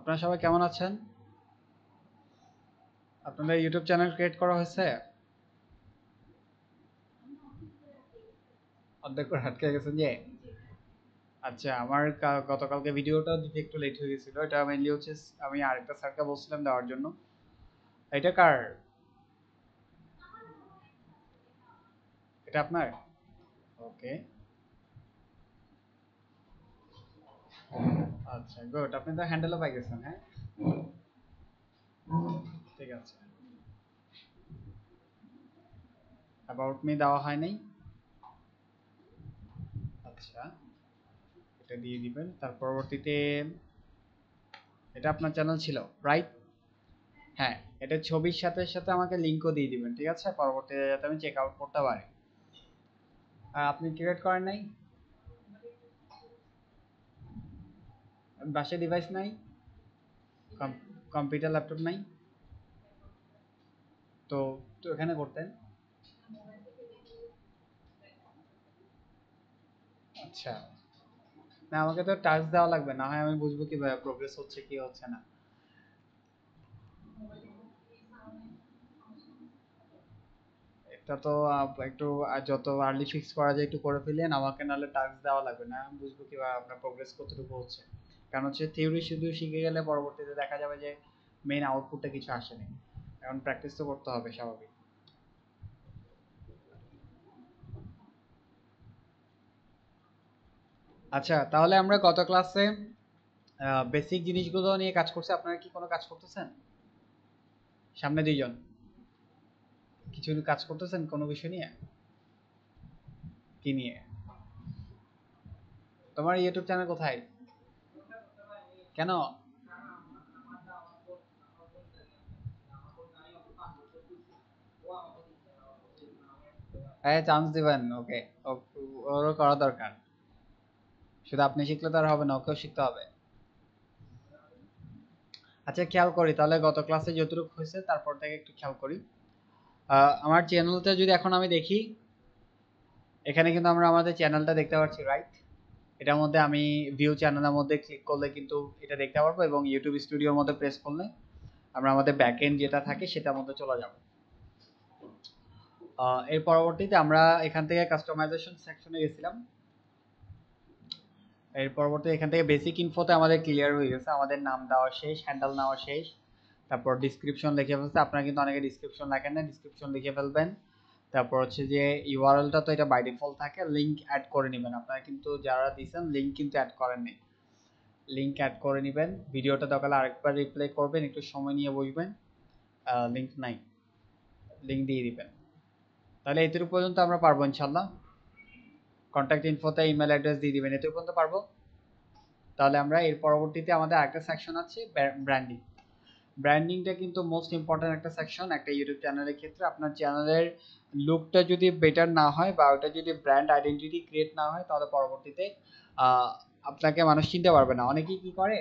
আপনারা সবাই কেমন আছেন? আপনাদের ইউটিউব চ্যানেল ক্রিয়েট করা হয়েছে? অর্ধেক করে আটকে গেছেন যে? আচ্ছা, আমার গতকালকে ভিডিওটা দিতে একটু লেট হয়ে গেছিল। এটা মেইনলি হচ্ছে আমি আরেকটা স্যারকে বলছিলাম দেওয়ার জন্য। এটা কার? এটা আপনার? ওকে। আচ্ছা, গুড। আপনি তো হ্যান্ডেলও পাই গেছেন, হ্যাঁ? ঠিক আছে। অ্যাবাউট মি দেওয়া হয় নাই? আচ্ছা, এটা দিয়ে দিবেন। তার পরবর্তীতে এটা আপনার চ্যানেল ছিল, রাইট? হ্যাঁ, এটা ছবির সাথে সাথে আমাকে লিংকও দিয়ে দিবেন, ঠিক আছে? পরবর্তীতে যাতে আমি চেক আউট করতে পারি। আর আপনি ক্রিয়েট করেন নাই? বাসায় ডিভাইস নাই? কম্পিউটার ল্যাপটপ নাই? তো তো এখানে করতেন। আচ্ছা, না আমাকে তো টাচ দেওয়া লাগবে, না হয় আমি বুঝবো কিভাবে প্রোগ্রেস হচ্ছে কি হচ্ছে না। এটা তো একটু যত আর্লি ফিক্স করা যায় একটু করে ফেলেন আমাকে, নাহলে টাচ দেওয়া লাগবে না, আমি বুঝবো কিভাবে আপনার প্রোগ্রেস কতটুকু হচ্ছে। কারণ হচ্ছে থিওরি শুধু শিখে গেলে পরবর্তীতে দেখা যাবে যে মেইন আউটপুটটা কিছু আসেনি। এখন প্র্যাকটিস তো করতে হবে স্বাভাবিক। আচ্ছা, তাহলে আমরা গত ক্লাসে বেসিক জিনিসগুলো নিয়ে কাজ করছি। আপনারা কি কোনো কাজ করতেছেন? সামনে দুইজন কিছু কাজ করতেছেন কোনো বিষয় নিয়ে? কি নিয়ে? তোমার ইউটিউব চ্যানেল কোথায়? কেন? হ্যাঁ, চান্স দিবেন ওকে। ওরও করা দরকার। শুধু আপনি শিখলে তো আর হবে না, ওকেও শিখতে হবে। আচ্ছা, খেয়াল করি তাহলে গত ক্লাসে যতটুকু হয়েছে তারপর থেকে একটু খেয়াল করি। আমার চ্যানেলটা যদি এখন আমি দেখি, এখানে কিন্তু আমরা আমাদের চ্যানেলটা দেখতে পাচ্ছি, রাইট? এটার মধ্যে আমি ভিউ চ্যানেলের মধ্যে ক্লিক করলে কিন্তু এটা দেখতে পারবো, এবং ইউটিউব স্টুডিওর মধ্যে প্রেস করলে আমরা আমাদের ব্যাক এন্ড যেটা থাকে সেটার মধ্যে চলে যাব। এর পরবর্তীতে আমরা এখান থেকে কাস্টমাইজেশন সেকশনে গেছিলাম। এর পরবর্তীতে এখান থেকে বেসিক ইনফোতে আমাদের ক্লিয়ার হয়ে গেছে, আমাদের নাম দেওয়া শেষ, হ্যান্ডেল নেওয়া শেষ। তারপর ডিসক্রিপশন লিখে ফেলছে। আপনারা কিন্তু অনেকে ডিসক্রিপশন লেখেন না, ডিসক্রিপশন লিখে ফেলবেন। তারপর হচ্ছে যে ইউআরএলটা তো এটা বাই ডিফল্ট থাকে, লিংক অ্যাড করে নেবেন। আপনারা কিন্তু যারা দিয়েছেন লিংক কিন্তু অ্যাড করেননি, লিংক অ্যাড করে নেবেন। ভিডিওটা দরকার আরেকবার রিপ্লে করবেন, একটু সময় নিয়ে বসবেন। লিংক নাই, লিংক দিয়ে দিবেন। তাহলে এতটুকু পর্যন্ত আমরা পারবো ইনশাল্লাহ। কন্ট্যাক্ট ইনফোতে ইমেল অ্যাড্রেস দিয়ে দিবেন, এতটুকু পর্যন্ত পারবো। তাহলে আমরা এর পরবর্তীতে আমাদের আরেকটা সেকশন আছে, ব্র্যান্ডিং। ব্র্যান্ডিংটা কিন্তু মোস্ট ইম্পর্ট্যান্ট একটা সেকশন একটা ইউটিউব চ্যানেলের ক্ষেত্রে। আপনার চ্যানেলের লুকটা যদি বেটার না হয় বা ওটা যদি ব্র্যান্ড আইডেন্টিটি ক্রিয়েট না হয়, তাহলে পরবর্তীতে আহ, আপনাকে মানুষ চিনতে পারবে না। অনেকেই কি করে,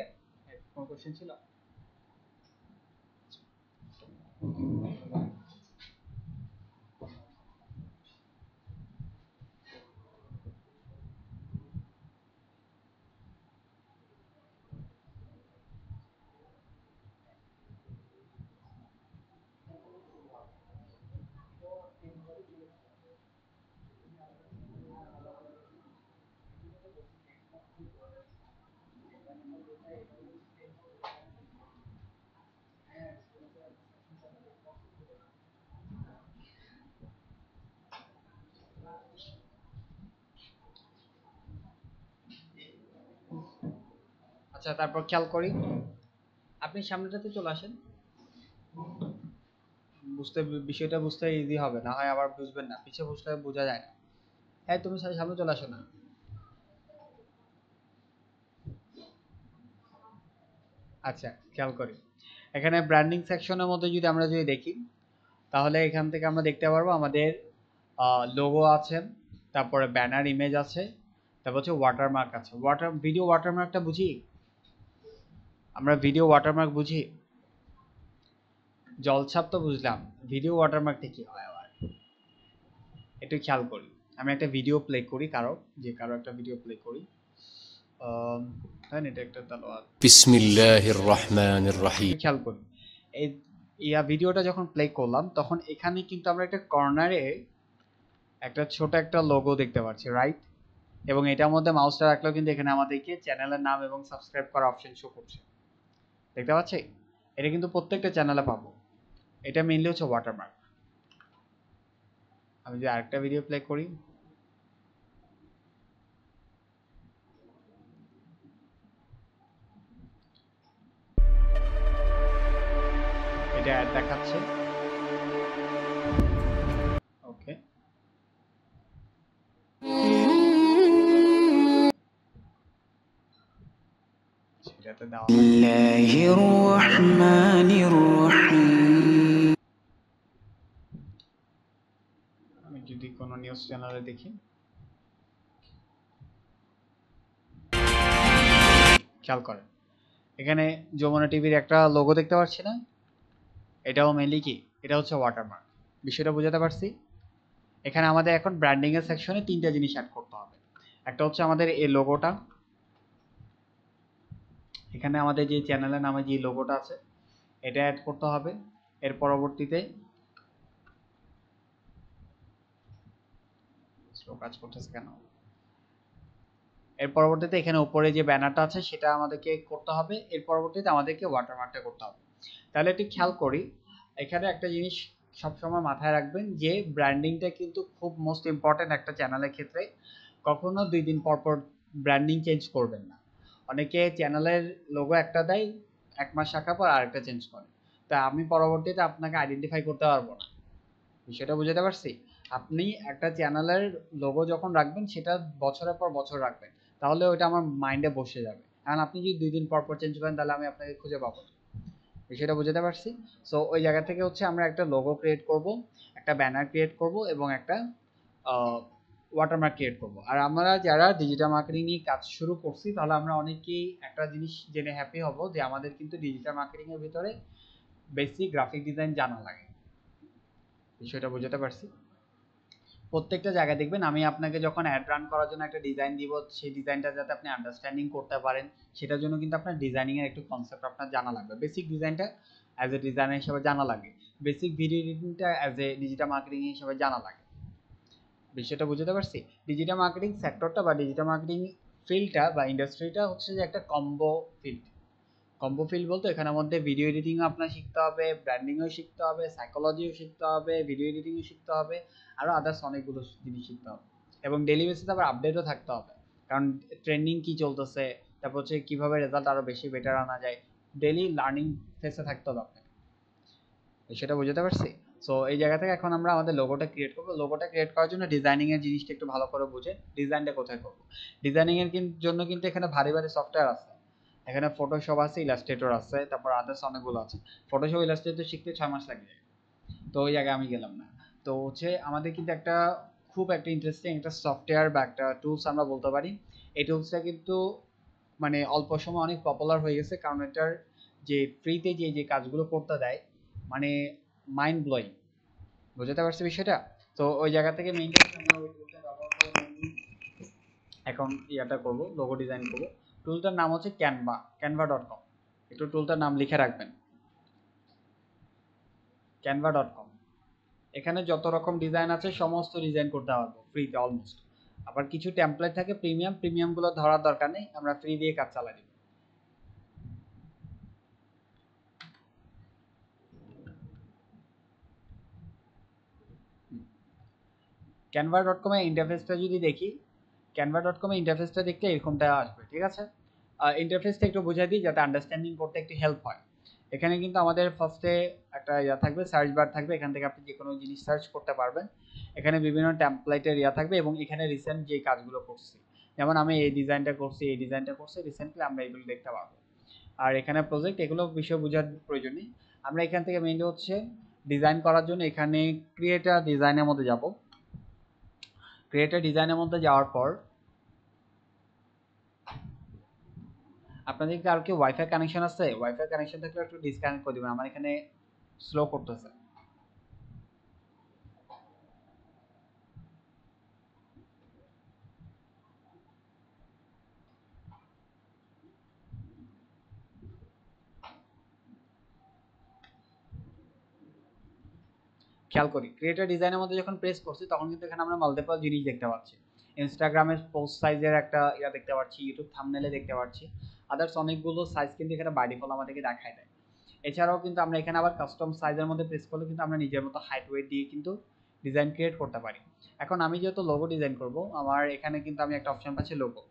কোন কোশ্চেন ছিল? আচ্ছা, তারপর খেয়াল করি, আপনি সামনেটাতে চলে আসেন। বুঝতে বিষয়টা বুঝতে ইজি হবে, না হয় আবার বুঝবেন না, পিছিয়ে বসলে বোঝা যায় না। হ্যাঁ, তুমি সামনে চলে আসো না। আচ্ছা, খেয়াল করি, এখানে ব্র্যান্ডিং সেকশনের মধ্যে যদি আমরা যদি দেখি, তাহলে এখান থেকে আমরা দেখতে পারবো আমাদের লোগো আছে, তারপরে ব্যানার ইমেজ আছে, তারপর হচ্ছে ওয়াটারমার্ক আছে। ভিডিও ওয়াটারমার্কটা বুঝি? আমরা ভিডিও ওয়াটারমার্ক বুঝি, জলছাপ তো বুঝলাম, ভিডিও ওয়াটারমার্কটা কি হয় আবার একটু খেয়াল করি। আমি একটা ভিডিও প্লে করি, কারো একটা ভিডিও প্লে করি। ধরেন এটা একটা তালোয়ার। বিসমিল্লাহির রহমানির রহিম। খেয়াল করুন এই ভিডিওটা যখন প্লে করলাম তখন এখানে কিন্তু আমরা একটা কর্নারে একটা ছোট একটা লোগো দেখতে পাচ্ছি, রাইট? এবং এটার মধ্যে মাউসটা রাখলেও কিন্তু এখানে আমাদেরকে চ্যানেলের নাম এবং সাবস্ক্রাইব করার অপশন শো করছে, দেখতে পাচ্ছি? এটা কিন্তু প্রত্যেকটা চ্যানেলে পাবো। এটা মেইনলি হচ্ছে ওয়াটারমার্ক। আমি যদি আরেকটা ভিডিও প্লে করি, এটা অ্যাড দেখাচ্ছে। ওকে, সেটাতে দেওয়া আমি যদি কোনো নিউজ চ্যানেলে দেখি, খেয়াল করেন এখানে যমুনা টিভির একটা লোগো দেখতে পাচ্ছি না? এটাও মেইনলি কি, এটা হচ্ছে ওয়াটারমার্ক। বিষয়টা বোঝাতে পারছি? এখানে আমাদের এখন ব্র্যান্ডিং এর সেকশনে তিনটা জিনিস অ্যাড করতে হবে। একটা হচ্ছে আমাদের এই লোগোটা, এখানে আমাদের যে চ্যানেলের নামে যে লোগোটা আছে এটা অ্যাড করতে হবে। এর পরবর্তীতে স্লো কাজ করতেছে কেন? এর পরবর্তীতে এখানে উপরে যে ব্যানারটা আছে সেটা আমাদেরকে করতে হবে। এর পরবর্তীতে আমাদেরকে ওয়াটারমার্কটা করতে হবে। তাহলে একটু খেয়াল করি, এখানে একটা জিনিস সবসময় মাথায় রাখবেন যে ব্র্যান্ডিংটা কিন্তু খুব মোস্ট ইম্পর্টেন্ট একটা চ্যানেলের ক্ষেত্রে। কখনো 2 দিন পর পর ব্র্যান্ডিং চেঞ্জ করবেন না। অনেকে চ্যানেলের লোগো একটা দেয়, 1 মাস রাখার পর আরেকটা চেঞ্জ করে। তা আমি পরবর্তীতে আপনাকে আইডেন্টিফাই করতে পারবো না। বিষয়টা বুঝাতে পারছি? আপনি একটা চ্যানেলের লোগো যখন রাখবেন সেটা বছরের পর বছর রাখবেন, তাহলে ওইটা আমার মাইন্ডে বসে যাবে। কারণ আপনি যদি 2 দিন পর পর চেঞ্জ করেন তাহলে আমি আপনাকে খুঁজে পাবো না। বিষয়টা বুঝাতে পারছি? সো ওই জায়গা থেকে হচ্ছে আমরা একটা লোগো ক্রিয়েট করব, একটা ব্যানার ক্রিয়েট করব এবং একটা ওয়াটারমার্ক ক্রিয়েট করব। আর আমরা যারা ডিজিটাল মার্কেটিং নিয়ে কাজ শুরু করছি তাহলে আমরা অনেকেই একটা জিনিস জেনে হ্যাপি হব যে আমাদের কিন্তু ডিজিটাল মার্কেটিং এর ভিতরে বেসিক গ্রাফিক ডিজাইন জানা লাগে। বিষয়টা বুঝাতে পারছি? প্রত্যেকটা জায়গায় দেখবেন আমি আপনাকে যখন অ্যাড রান করার জন্য একটা ডিজাইন দিব, সেই ডিজাইনটা যাতে আপনি আন্ডারস্ট্যান্ডিং করতে পারেন সেটার জন্য কিন্তু আপনার ডিজাইনিং এর একটু কনসেপ্ট আপনার জানা লাগবে। বেসিক ডিজাইনটা অ্যাজ এ ডিজাইনার হিসেবে জানা লাগে, বেসিক ভিডিও এডিটিংটা অ্যাজ এ ডিজিটাল মার্কেটিং হিসেবে জানা লাগে। বিষয়টা বুঝতে পারছি? ডিজিটাল মার্কেটিং সেক্টরটা বা ডিজিটাল মার্কেটিং ফিল্ডটা বা ইন্ডাস্ট্রিটা হচ্ছে যে একটা কম্বো ফিল্ড। কম্বো ফিল্ড বলতে এখানের মধ্যে ভিডিও এডিটিংও আপনার শিখতে হবে, ব্র্যান্ডিংও শিখতে হবে, সাইকোলজিও শিখতে হবে, ভিডিও এডিটিংও শিখতে হবে, আরও আদার্স অনেকগুলো জিনিস শিখতে হবে। এবং ডেইলি বেসিসে আবার আপডেটও থাকতে হবে, কারণ ট্রেন্ডিং কী চলতেছে, তারপর হচ্ছে কীভাবে রেজাল্ট আরও বেশি বেটার আনা যায়, ডেইলি লার্নিং ফেসে থাকতে হবে আপনাকে। সেটা বুঝতে পারছি? সো এই জায়গা থেকে এখন আমরা আমাদের লোগোটা ক্রিয়েট করবো। লোগোটা ক্রিয়েট করার জন্য ডিজাইনিং এর জিনিসটা একটু ভালো করে বুঝে ডিজাইনটা কোথায় করবো। ডিজাইনিং এর জন্য কিন্তু এখানে ভারী ভারী সফটওয়্যার আছে। এখানে ফটোশপ আছে, ইলাস্ট্রেটর আছে, তারপর আদার্স অনেকগুলো আছে। ফটোশপ ইলাস্ট্রেটর শিখতে 6 মাস লাগে, তো ওই জায়গায় আমি গেলাম না। তো হচ্ছে আমাদের কিন্তু একটা খুব একটা ইন্টারেস্টিং একটা সফটওয়্যার বা একটা টুলস আমরা বলতে পারি। এই টুলসটা কিন্তু মানে অল্প সময় অনেক পপুলার হয়ে গেছে, কারণ এটার যে ফ্রিতে যে কাজগুলো করতে দেয় মানে মাইন্ড ব্লোয়িং। বুঝতে পারছি বিষয়টা? তো ওই জায়গা থেকে মেইনলি আমরা ওই টুলটা ব্যবহার করে এখন ইয়াটা করব, লোগো ডিজাইন করব। টুলটার নাম হচ্ছে canva.com। একটু টুলটার নাম লিখে রাখবেন, canva.com। এখানে যত রকম ডিজাইন আছে সমস্ত ডিজাইন করতে পারবো ফ্রিতে অলমোস্ট। আবার কিছু টেমপ্লেট থাকে প্রিমিয়ামগুলো ধরার দরকার নেই, আমরা ফ্রি দিয়ে কাজ চালাই দিব। canva.com এর ইন্টারফেসটা যদি দেখি, canva.com এর ইন্টারফেসটা দেখতে এরকমটা আসবে, ঠিক আছে? ইন্টারফেসটা একটু বুঝাই দিই যাতে আন্ডারস্ট্যান্ডিং করতে একটু হেল্প হয়। এখানে কিন্তু আমাদের ফার্স্টে একটা ইয়া থাকবে, সার্চ বার থাকবে, এখান থেকে আপনি যে কোনো জিনিস সার্চ করতে পারবেন। এখানে বিভিন্ন টেমপ্লেটের ইয়া থাকবে এবং এখানে রিসেন্ট যে কাজগুলো করছি, যেমন আমি এই ডিজাইনটা করছি, এই ডিজাইনটা করছি রিসেন্টলি, আমরা এগুলো দেখতে পারবো। আর এখানে প্রজেক্ট, এগুলো বিষয় বোঝার প্রয়োজন নেই। আমরা এখান থেকে মেইনলি হচ্ছে ডিজাইন করার জন্য এখানে ক্রিয়েটার ডিজাইনের মধ্যে যাব। ক্রিয়েটার ডিজাইনের মধ্যে যাওয়ার পর আপনাদের কি আর কি ওয়াইফাই কানেকশন আছে? ওয়াইফাই কানেকশন থাকলে একটু ডিসকানেক্ট করে দিবেন, আমার এখানে স্লো করতেছে। খেয়াল করি ক্রিয়েট ডিজাইনের মধ্যে যখন প্রেস করছি তখন কিন্তু এখানে আমরা মাল্টিপল জিনিস দেখতে পাচ্ছি। ইনস্টাগ্রামের পোস্ট সাইজের একটা ইয়া দেখতে পাচ্ছি, ইউটিউব থাম্বনেলে দেখতে পাচ্ছি, আদার্স অনেকগুলো সাইজ কিন্তু এখানে বাই ডিফল্ট আমাদেরকে দেখায় দেয়। এছাড়াও কিন্তু আমরা এখানে আবার কাস্টম সাইজের মধ্যে প্রেস করলে কিন্তু আমরা নিজের মতো হাইট ওয়েট দিয়ে কিন্তু ডিজাইন ক্রিয়েট করতে পারি। এখন আমি যেহেতু লোগো ডিজাইন করব, আমার এখানে কিন্তু আমি একটা অপশন পাচ্ছি লোগো।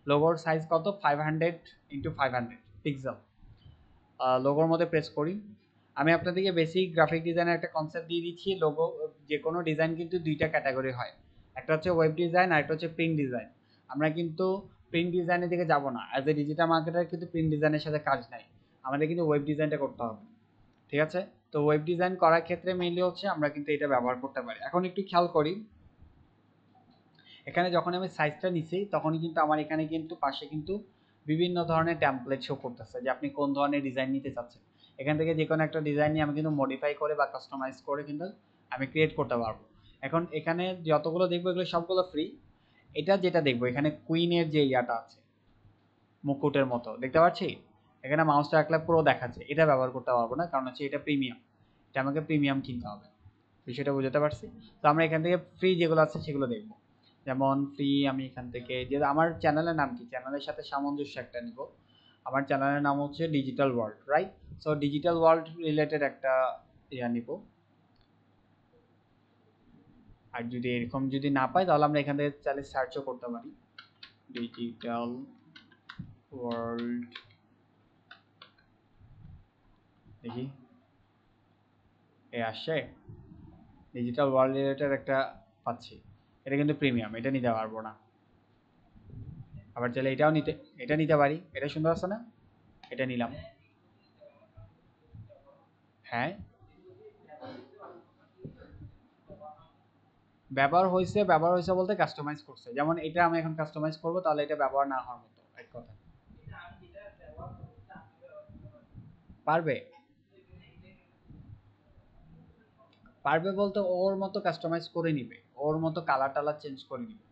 লোগোর সাইজ কত 500x500 পিক্সেল। লোগোর মধ্যে প্রেস করি। আমি আপনাদেরকে বেসিক গ্রাফিক ডিজাইনের একটা কনসেপ্ট দিয়ে দিচ্ছি। লোগো যে কোনো ডিজাইন কিন্তু দুইটা ক্যাটাগরি হয়, একটা হচ্ছে ওয়েব ডিজাইন আর একটা হচ্ছে প্রিন্ট ডিজাইন। আমরা কিন্তু প্রিন্ট ডিজাইনের দিকে যাব না, অ্যাজ এ ডিজিটাল মার্কেটার কিন্তু প্রিন্ট ডিজাইনের সাথে কাজ নাই, আমাদের কিন্তু ওয়েব ডিজাইনটা করতে হবে। ঠিক আছে, তো ওয়েব ডিজাইন করার ক্ষেত্রে মেইনলি হচ্ছে আমরা কিন্তু এটা ব্যবহার করতে পারি। এখন একটু খেয়াল করি, এখানে যখন আমি সাইজটা নিছি তখনই কিন্তু আমার এখানে কিন্তু পাশে কিন্তু বিভিন্ন ধরনের টেমপ্লেট শো করতেছে যে আপনি কোন ধরনের ডিজাইন নিতে চাচ্ছেন। এখান থেকে যে কোনো একটা ডিজাইন নিয়ে আমি কিন্তু মডিফাই করে বা কাস্টমাইজ করে কিন্তু আমি ক্রিয়েট করতে পারবো। এখন এখানে যতগুলো দেখবো এগুলো সবগুলো ফ্রি। এটা যেটা দেখবো এখানে কুইনের যে ইয়াটা আছে মুকুটের মতো দেখতে পাচ্ছি, এখানে মাউসটা রাখলে পুরো দেখাচ্ছে, এটা ব্যবহার করতে পারবো না, কারণ হচ্ছে এটা প্রিমিয়াম, এটা আমাকে প্রিমিয়াম কিনতে হবে। বিষয়টা বুঝতে পারছি। তো আমরা এখান থেকে ফ্রি যেগুলো আছে সেগুলো দেখবো। যেমন ফ্রি আমি এখান থেকে যে আমার চ্যানেলের নাম কি, চ্যানেলের সাথে সামঞ্জস্য একটা নিব। আমার চ্যানেলের নাম হচ্ছে digital world, right? So digital world related একটা ইয়া নিব। আর যদি এরকম যদি না পাই তাহলে আমরা এখান থেকে চাইলে সার্চও করতে পারি, ডিজিটাল ওয়ার্ল্ড। দেখি এ আসছে, ডিজিটাল ওয়ার্ল্ড রিলেটেড একটা পাচ্ছি, এটা কিন্তু প্রিমিয়াম, এটা নিতে পারবো না। আবার চাইলে এটা নিতে পারি, এটা সুন্দর আছে না, এটা নিলাম। হ্যাঁ, ব্যবহার হয়েছে বলতে কাস্টমাইজ করছে, যেমন এটা আমি এখন কাস্টমাইজ করব, তাহলে এটা ব্যবহার না হওয়ার মতো এক কথা। পারবে পারবে বলতে ওর মতো কাস্টমাইজ করে নিবে, ওর মতো কালার টালার চেঞ্জ করে নিবে।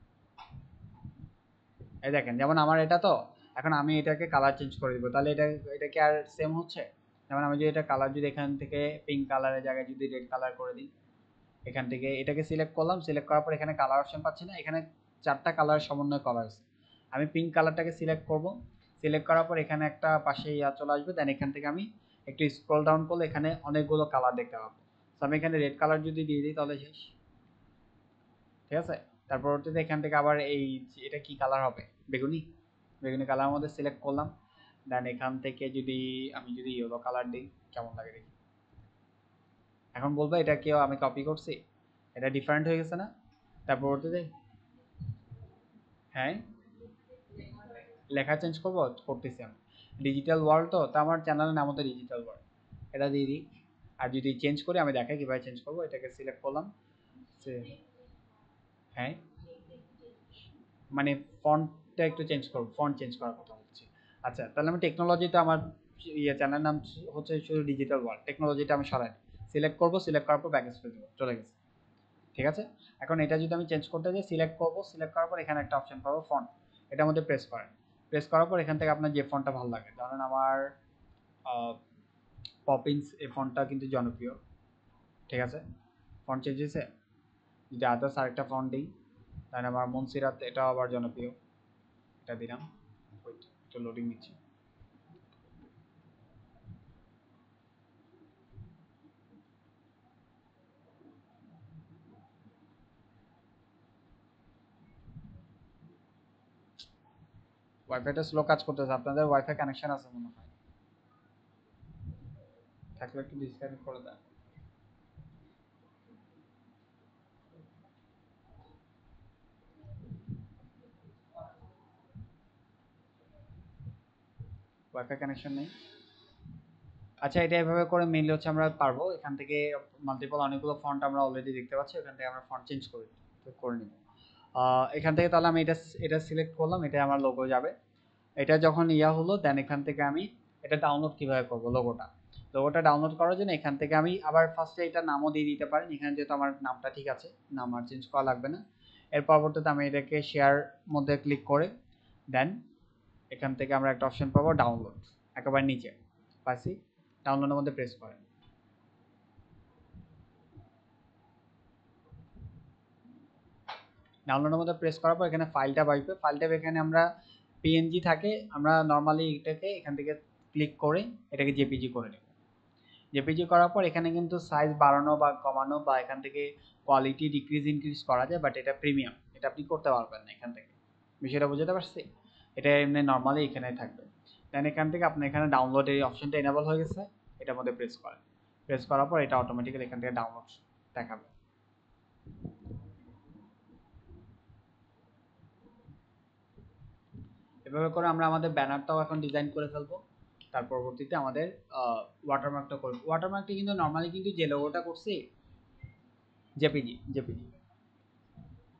এই দেখেন যেমন আমার এটা তো, এখন আমি এটাকে কালার চেঞ্জ করে দিব, তাহলে এটা কি আর সেম হচ্ছে? যেমন আমি যদি এটা কালার যদি এখান থেকে পিঙ্ক কালারের জায়গায় যদি রেড কালার করে দিই, এখান থেকে এটাকে সিলেক্ট করলাম, সিলেক্ট করার পর এখানে কালার অপশন পাচ্ছি না, এখানে চারটা কালার সমন্বয় করা হয়েছে। আমি পিঙ্ক কালারটাকে সিলেক্ট করব, সিলেক্ট করার পর এখানে একটা পাশে ইয়া চলে আসবে, দেন এখান থেকে আমি একটু স্ক্রল ডাউন করলে এখানে অনেকগুলো কালার দেখতে পাবো। তো আমি এখানে রেড কালার যদি দিয়ে দিই তাহলে শেষ। ঠিক আছে, তারপর এখান থেকে আবার এটা কি কালার হবে, বেগুনি, বেগুনি কালারের মধ্যে সিলেক্ট করলাম, দেন এখান থেকে আমি যদি ইয়েলো কালার দিই কেমন লাগে দেখি। এখন বলবো এটা কেউ আমি কপি করছি, এটা ডিফারেন্ট হয়ে গেছে না? তারপর হ্যাঁ, লেখা চেঞ্জ করবো, করতেছি আমি। ডিজিটাল ওয়ার্ল্ড তো, আমার চ্যানেলের নাম হতো ডিজিটাল ওয়ার্ল্ড, এটা দিয়ে দিই। আর যদি চেঞ্জ করি আমি দেখাই কীভাবে চেঞ্জ করবো, এটাকে সিলেক্ট করলাম। হ্যাঁ, মানে ফন্টটা একটু চেঞ্জ করবো, ফন্ট চেঞ্জ করার কথা বলছি। আচ্ছা, তাহলে আমি টেকনোলজিটা আমার চ্যানেলের নাম হচ্ছে শুধু ডিজিটাল ওয়ার্ল্ড, টেকনোলজিটা আমি সরাই সিলেক্ট করবো, সিলেক্ট করার পর ব্যাক স্পেস দেবো, চলে গেছে। ঠিক আছে, এখন এটা যদি আমি চেঞ্জ করতে যাই সিলেক্ট করবো, সিলেক্ট করার পর এখানে একটা অপশন পাবো ফন্ট, এটার মধ্যে প্রেস করেন। প্রেস করার পর এখান থেকে আপনার যে ফন্টটা ভালো লাগে, ধরেন আমার পপিন্স এই ফন্টটা কিন্তু জনপ্রিয়। ঠিক আছে, ফন্ট চেঞ্জ হয়েছে। যদি আদার্স আরেকটা ফন্ট দিই, তাহলে আমার মনসিরাত এটাও আবার জনপ্রিয়, এটা দিলাম। একটু লোডিং নিচ্ছি। ওয়াইফাইটা স্লো কাজ করতেছে, আপনাদের ওয়াইফাই কানেকশন আছে মনে হয়, থাকলে একটু ডিসকানেক্ট করে দেন। ওয়াইফাই কানেকশন নেই। আচ্ছা, এটা এভাবে করে মেইনলি হচ্ছে আমরা পারবো এখান থেকে মাল্টিপল অনেকগুলো ফন্ট আমরা অলরেডি দেখতে পাচ্ছি, এখান থেকে আমরা ফন্ট চেঞ্জ করে নিব। এখান থেকে তাহলে আমি এটা সিলেক্ট করলাম, এটা আমার লোগো যাবে। এটা যখন ইয়া হলো দেন এখান থেকে আমি এটা ডাউনলোড কিভাবে করব, লোগোটা ডাউনলোড করার জন্য এখান থেকে আমি আবার ফার্স্টে এটা নামও দিয়ে দিতে পারেন, এখানে যেহেতু আমার নামটা ঠিক আছে নাম আর চেঞ্জ করা লাগবে না। এর পরবর্তীতে আমি এটাকে শেয়ার মধ্যে ক্লিক করে দেন এখান থেকে আমরা একটা অপশন পাবো ডাউনলোড, একেবারে নিচে পাচ্ছি, ডাউনলোডের মধ্যে প্রেস করেন। ডাউনলোডের মধ্যে প্রেস করার পর এখানে ফাইলটা পাইবে, ফাইলটা এখানে আমরা পিএনজি থাকে, আমরা নর্মালি এটাকে এখান থেকে ক্লিক করে এটাকে জেপিজি করে নেব। জেপিজি করার পর এখানে কিন্তু সাইজ বাড়ানো বা কমানো বা এখান থেকে কোয়ালিটি ডিক্রিজ ইনক্রিজ করা যায়, বাট এটা প্রিমিয়াম, এটা আপনি করতে পারবেন না এখান থেকে। বিষয়টা বুঝতে পারছি? এটা এমনি নর্মালি এখানে থাকবে। দেন এখান থেকে আপনার এখানে ডাউনলোড এই অপশনটা এনেবল হয়ে গেছে, এটার মধ্যে প্রেস করেন। প্রেস করার পর এটা অটোমেটিক্যালি এখান থেকে ডাউনলোড দেখাবে। এভাবে করে আমরা আমাদের ব্যানারটাও এখন ডিজাইন করে ফেলবো। তার পরবর্তীতে আমাদের ওয়াটারমার্কটা করব। ওয়াটারমার্কটি কিন্তু নর্মালি কিন্তু যে লোগোটা করছি জেপিজি,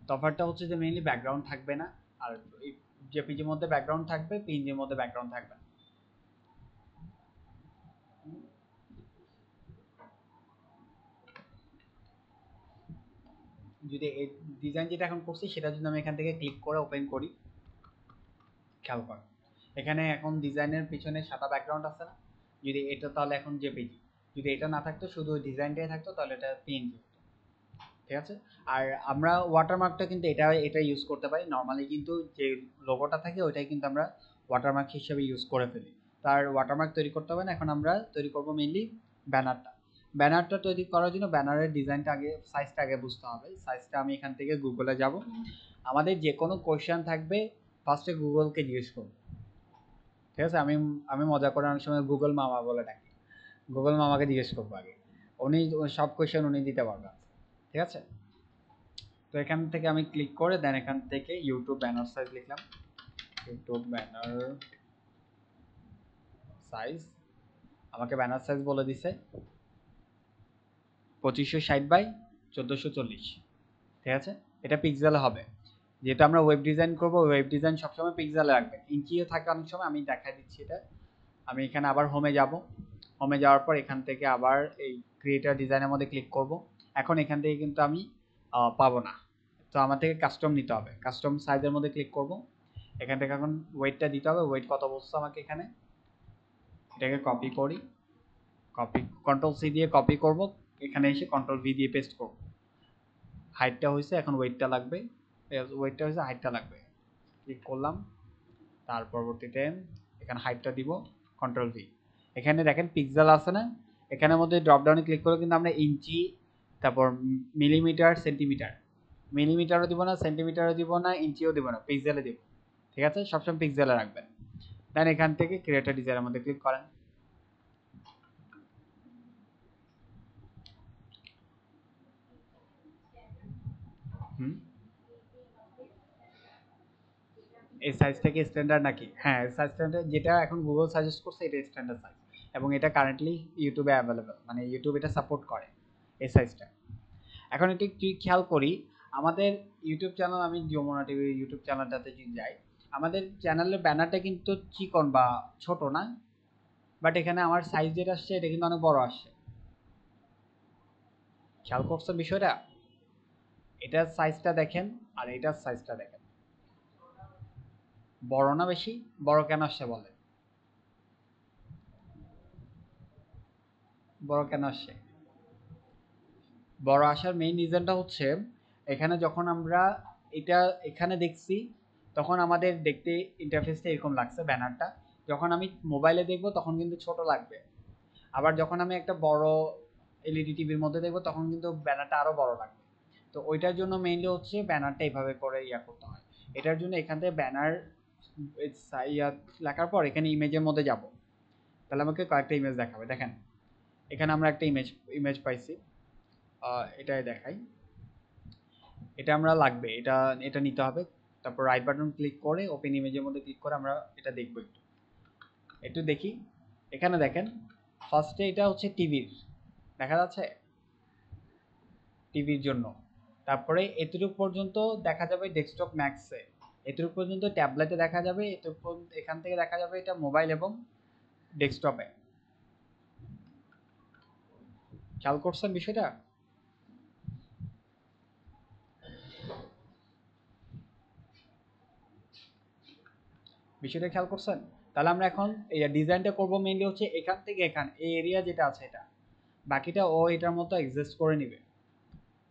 তফাৎটা হচ্ছে যে মেইনলি ব্যাকগ্রাউন্ড থাকবে না, আর এই জেপিজির মধ্যে ব্যাকগ্রাউন্ড থাকবে, পিএনজির মধ্যে ব্যাকগ্রাউন্ড থাকবে না। যদি এই ডিজাইন যেটা এখন করছি সেটা যদি আমি এখান থেকে ক্লিক করে ওপেন করি, খেয়াল কর এখানে এখন ডিজাইনের পিছনে সাদা ব্যাকগ্রাউন্ড আছে না, যদি এটা তাহলে এখন জেপিজি, যদি এটা না থাকতো শুধু ডিজাইনটাই থাকতো তাহলে এটা পিএনজি। ঠিক আছে? আর আমরা ওয়াটারমার্কটা কিন্তু এটা ইউজ করতে পারি, নর্মালি কিন্তু যে লোগোটা থাকে ওইটাই কিন্তু আমরা ওয়াটারমার্ক হিসেবে ইউজ করে ফেলি। তার ওয়াটারমার্ক তৈরি করতে হবে না, এখন আমরা তৈরি করব মেইনলি ব্যানারটা। ব্যানারটা তৈরি করার জন্য ব্যানারের ডিজাইনটা আগে, সাইজটা আগে বুঝতে হবে। সাইজটা আমি এখান থেকে গুগলে যাব, আমাদের যে কোনো কোয়েশ্চেন থাকবে ফার্স্টে গুগলকে জিজ্ঞেস করব। ঠিক আছে? আমি আমি মজা করে অনেক সময় গুগল মামা বলে ডাকি, গুগল মামাকে জিজ্ঞেস করবো আগে, উনি সব কোয়েশ্চেন উনি দিতে পারবেন। ঠিক আছে? তো এখান থেকে আমি ক্লিক করে দেন এখান থেকে ইউটিউব ব্যানার সাইজ লিখলাম, ইউটিউব ব্যানার সাইজ, আমাকে ব্যানার সাইজ বলে দিছে 2560 বাই 1440। ঠিক আছে? এটা পিক্সেলে হবে, যেহেতু আমরা ওয়েব ডিজাইন করব, ওয়েব ডিজাইন সবসময় পিক্সেলে রাখবে, ইঞ্চিও থাকে অনেক সময়, আমি দেখাই দিচ্ছি এটা। আমি এখানে আবার হোমে যাব, হোমে যাওয়ার পর এখান থেকে আবার এই ক্রিয়েটার ডিজাইনের মধ্যে ক্লিক করব। এখন এখান থেকে কিন্তু আমি পাবো না, তো আমার থেকে কাস্টম নিতে হবে, কাস্টম সাইজের মধ্যে ক্লিক করব। এখান থেকে এখন ওয়েটটা দিতে হবে, ওয়েট কত বলছে আমাকে এখানে, এটাকে কপি করি, কপি কন্ট্রোল সি দিয়ে কপি করব, এখানে এসে কন্ট্রোল ভি দিয়ে পেস্ট করব। হাইটটা হয়েছে, এখন ওয়েটটা লাগবে, ওয়েটটা হয়েছে, হাইটটা লাগবে, ক্লিক করলাম। তার পরবর্তীতে এখানে হাইটটা দিব, কন্ট্রোল ভি। এখানে দেখেন পিক্সেল আছে না, এখানের মধ্যে ড্রপডাউনে ক্লিক করে কিন্তু আমরা ইঞ্চি, তারপর মিলিমিটার, সেন্টিমিটার, মিলিমিটারও দিব না, সেন্টিমিটারও দিব না, ইঞ্চিও দিব না, পিক্সেলে দিব। ঠিক আছে? সবসময় পিক্সেলে রাখবেন। দেন এখান থেকে ক্রিয়েটর ডিজাইনের মধ্যে ক্লিক করেন। এই সাইজটা কি স্ট্যান্ডার্ড নাকি? হ্যাঁ, সাইজ স্ট্যান্ডার্ড, যেটা এখন গুগল সাজেস্ট করছে এটা স্ট্যান্ডার্ড সাইজ, এবং এটা কারেন্টলি ইউটিউবে অ্যাভেলেবল, মানে ইউটিউব এটা সাপোর্ট করে এই সাইজটা। এখন একটু খেয়াল করি, আমাদের ইউটিউব চ্যানেল, আমি যমুনা টিভি ইউটিউব চ্যানেলটাতে যদি যাই, আমাদের চ্যানেলের ব্যানারটা কিন্তু চিকন বা ছোট না, বাট এখানে আমার সাইজ যেটা আসছে এটা কিন্তু অনেক বড় আসছে। খেয়াল করছেন বিষয়টা? এটার সাইজটা দেখেন আর এটার সাইজটা দেখেন, বড় না বেশি? বড় কেন আসছে বলেন, বড় কেন আসছে? বড় আসার মেইন রিজনটা হচ্ছে, এখানে যখন আমরা এটা এখানে দেখছি তখন আমাদের দেখতে ইন্টারফেসটা এরকম লাগছে ব্যানারটা, যখন আমি মোবাইলে দেখব তখন কিন্তু ছোট লাগবে, আবার যখন আমি একটা বড় এলইডি টিভির মধ্যে দেখব তখন কিন্তু ব্যানারটা আরো বড় লাগবে। তো ওইটার জন্য মেইনলি হচ্ছে ব্যানারটা এইভাবে করে করতে হয়। এটার জন্য এখান থেকে ব্যানার লেখার পর এখানে ইমেজের মধ্যে যাব, তাহলে আমাকে কয়েকটা ইমেজ দেখাবে। দেখেন এখানে আমরা একটা ইমেজ পাইছি, এটাই দেখাই, এটা আমরা লাগবে, এটা এটা নিতে হবে। তারপর রাইট বাটন ক্লিক করে ওপেন ইমেজের মধ্যে ক্লিক করে আমরা এটা দেখব, একটু একটু দেখি। এখানে দেখেন ফার্স্টে এটা হচ্ছে টিভির, দেখা যাচ্ছে টিভির জন্য, তারপরে এতটুকু পর্যন্ত দেখা যাবে ডেস্কটপ ম্যাক্সে, এতটুকু পর্যন্ত ট্যাবলেটে দেখা যাবে, এখান থেকে দেখা যাবে এটা মোবাইল এবং ডেস্কটপে। খেয়াল করছেন বিষয়টা? বিষয়টা খেয়াল করছেন? তাহলে আমরা এখন এই ডিজাইনটা করব মেইনলি হচ্ছে এখান থেকে এখানে এই এরিয়া যেটা আছে এটা, বাকিটা ও এটার মতো এক্সিস্ট করে নিবে।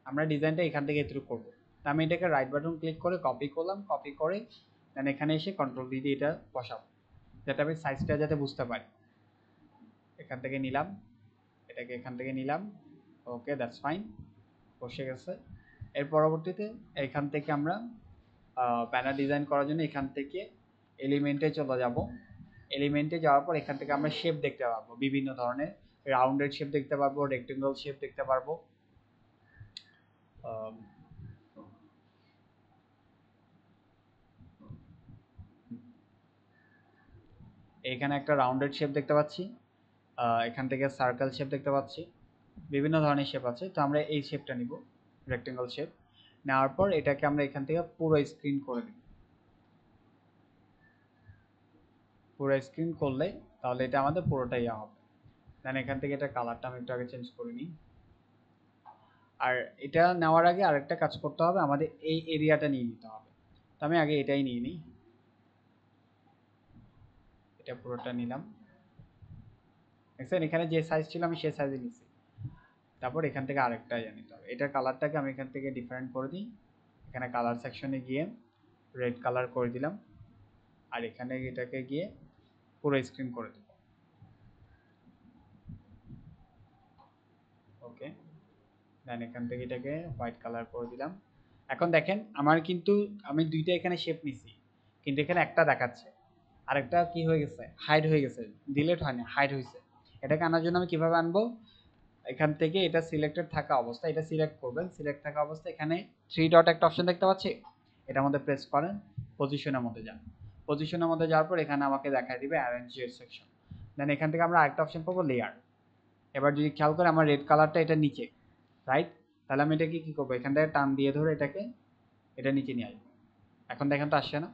আমরা ডিজাইনটা এখান থেকে এতটুকু করব, আমি এটাকে রাইট বাটন ক্লিক করে কপি করলাম, কপি করে দেন এখানে এসে কন্ট্রোল ডি দিয়ে এটা বসাবো, যাতে আমি সাইজটা যাতে বুঝতে পারি। এখান থেকে নিলাম, এটাকে এখান থেকে নিলাম, ওকে দ্যাটস ফাইন, বসে গেছে। এর পরবর্তীতে এখান থেকে আমরা ব্যানার ডিজাইন করার জন্য এখান থেকে এলিমেন্টে চলে যাব। এলিমেন্টে যাওয়ার পর এখান থেকে আমরা শেপ দেখতে পারবো, বিভিন্ন ধরনের রাউন্ডেড শেপ দেখতে পারবো, রেক্টেঙ্গল শেপ দেখতে পারবো। এখানে একটা রাউন্ডেড শেপ দেখতে পাচ্ছি, এখান থেকে সার্কেল শেপ দেখতে পাচ্ছি, বিভিন্ন ধরনের শেপ আছে। তো আমরা এই শেপটা নিব, রেক্টেঙ্গল শেপ। নেওয়ার পর এটাকে আমরা এখান থেকে পুরো স্ক্রিন করে নিব। পুরো স্ক্রিন করলে তাহলে এটা আমাদের পুরোটাই হবে। দেন এখান থেকে এটা কালারটা আমি একটু আগে চেঞ্জ করে নিই। আর এটা নেওয়ার আগে আরেকটা কাজ করতে হবে, আমাদের এই এরিয়াটা নিয়ে নিতে হবে। তো আমি আগে এটাই নিয়ে নিই, এটা পুরোটা নিলাম। দেখছেন এখানে যে সাইজ ছিল আমি সেই সাইজে নিছি। তারপর এখান থেকে আরেকটা নিতে হবে, এটার কালারটাকে আমি এখান থেকে ডিফারেন্ট করে দিই। এখানে কালার সেকশনে গিয়ে রেড কালার করে দিলাম, আর এখানে এটাকে গিয়ে পুরো স্ক্রিন করে দেব। ওকে, দেন এখান থেকে এটাকে হোয়াইট কালার করে দিলাম। এখন দেখেন আমার কিন্তু আমি দুইটা এখানে শেপ নিছি, কিন্তু এখানে একটা দেখাচ্ছে, আরেকটা কি হয়ে গেছে, হাইড হয়ে গেছে, ডিলিট হয়নি, হাইড হয়েছে। এটাকে আনার জন্য আমি কিভাবে আনবো, এখান থেকে এটা সিলেক্টেড থাকা অবস্থা এটা সিলেক্ট করবেন, সিলেক্ট থাকা অবস্থা এখানে থ্রি ডট একটা অপশন দেখতে পাচ্ছি, এটার মধ্যে প্রেস করেন, পজিশনের মধ্যে যান। পজিশনের মধ্যে যাওয়ার পর এখানে আমাকে দেখায় দিবে অ্যারেঞ্জ সেকশন। দেন এখান থেকে আমরা আরেকটা অপশন পাবো লেয়ার। এবার যদি খেয়াল করে আমার রেড কালারটা এটা নিচে, রাইট? তাহলে আমি এটাকে কি করবো, এখান থেকে টান দিয়ে ধরে এটাকে এটা নিচে নিয়ে আসবো। এখন দেখেন তো আসছে না,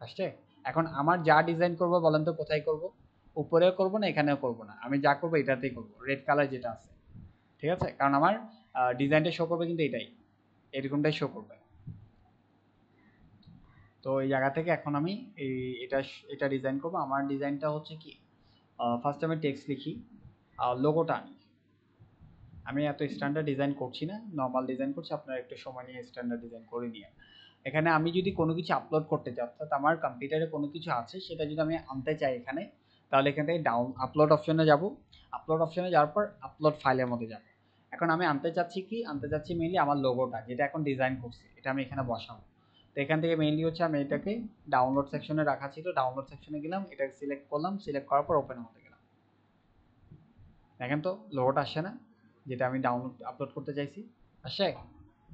আসছে? এখন আমার যা ডিজাইন করব বলেন তো কোথায় করব, উপরেও করব না এখানেও করব না, আমি যা করবো এটাতেই করব, রেড কালার যেটা আছে, ঠিক আছে? কারণ আমার ডিজাইনটা শো করবে কিন্তু এটাই, এরকমটাই শো করবে। তো এই জায়গা থেকে এখন আমি এই এটা এটা ডিজাইন করব। আমার ডিজাইনটা হচ্ছে কি, ফার্স্ট আমি টেক্সট লিখি, লোগোটা আনি। আমি এত স্ট্যান্ডার্ড ডিজাইন করছি না, নর্মাল ডিজাইন করছি, আপনারা একটু সময় নিয়ে স্ট্যান্ডার্ড ডিজাইন করে নিয়ে। এখানে আমি যদি কোনো কিছু আপলোড করতে চাই, অর্থাৎ আমার কম্পিউটারে কোনো কিছু আছে সেটা যদি আমি আনতে চাই এখানে, তাহলে এখান থেকে আপলোড অপশনে যাব। আপলোড অপশনে যাওয়ার পর আপলোড ফাইলের মধ্যে যাব। এখন আমি আনতে চাচ্ছি কি, আনতে চাচ্ছি মেইনলি আমার লোগোটা যেটা এখন ডিজাইন করছি, এটা আমি এখানে বসাবো। তো এখান থেকে মেইনলি হচ্ছে আমি এটাকে ডাউনলোড সেকশনে রাখা ছিল, ডাউনলোড সেকশনে গেলাম, এটাকে সিলেক্ট করলাম, সিলেক্ট করার পর ওপেন হতে গেলাম। দেখেন তো লোগোটা আসছে না, যেটা আমি ডাউনলোড আপলোড করতে চাইছি, আসছে?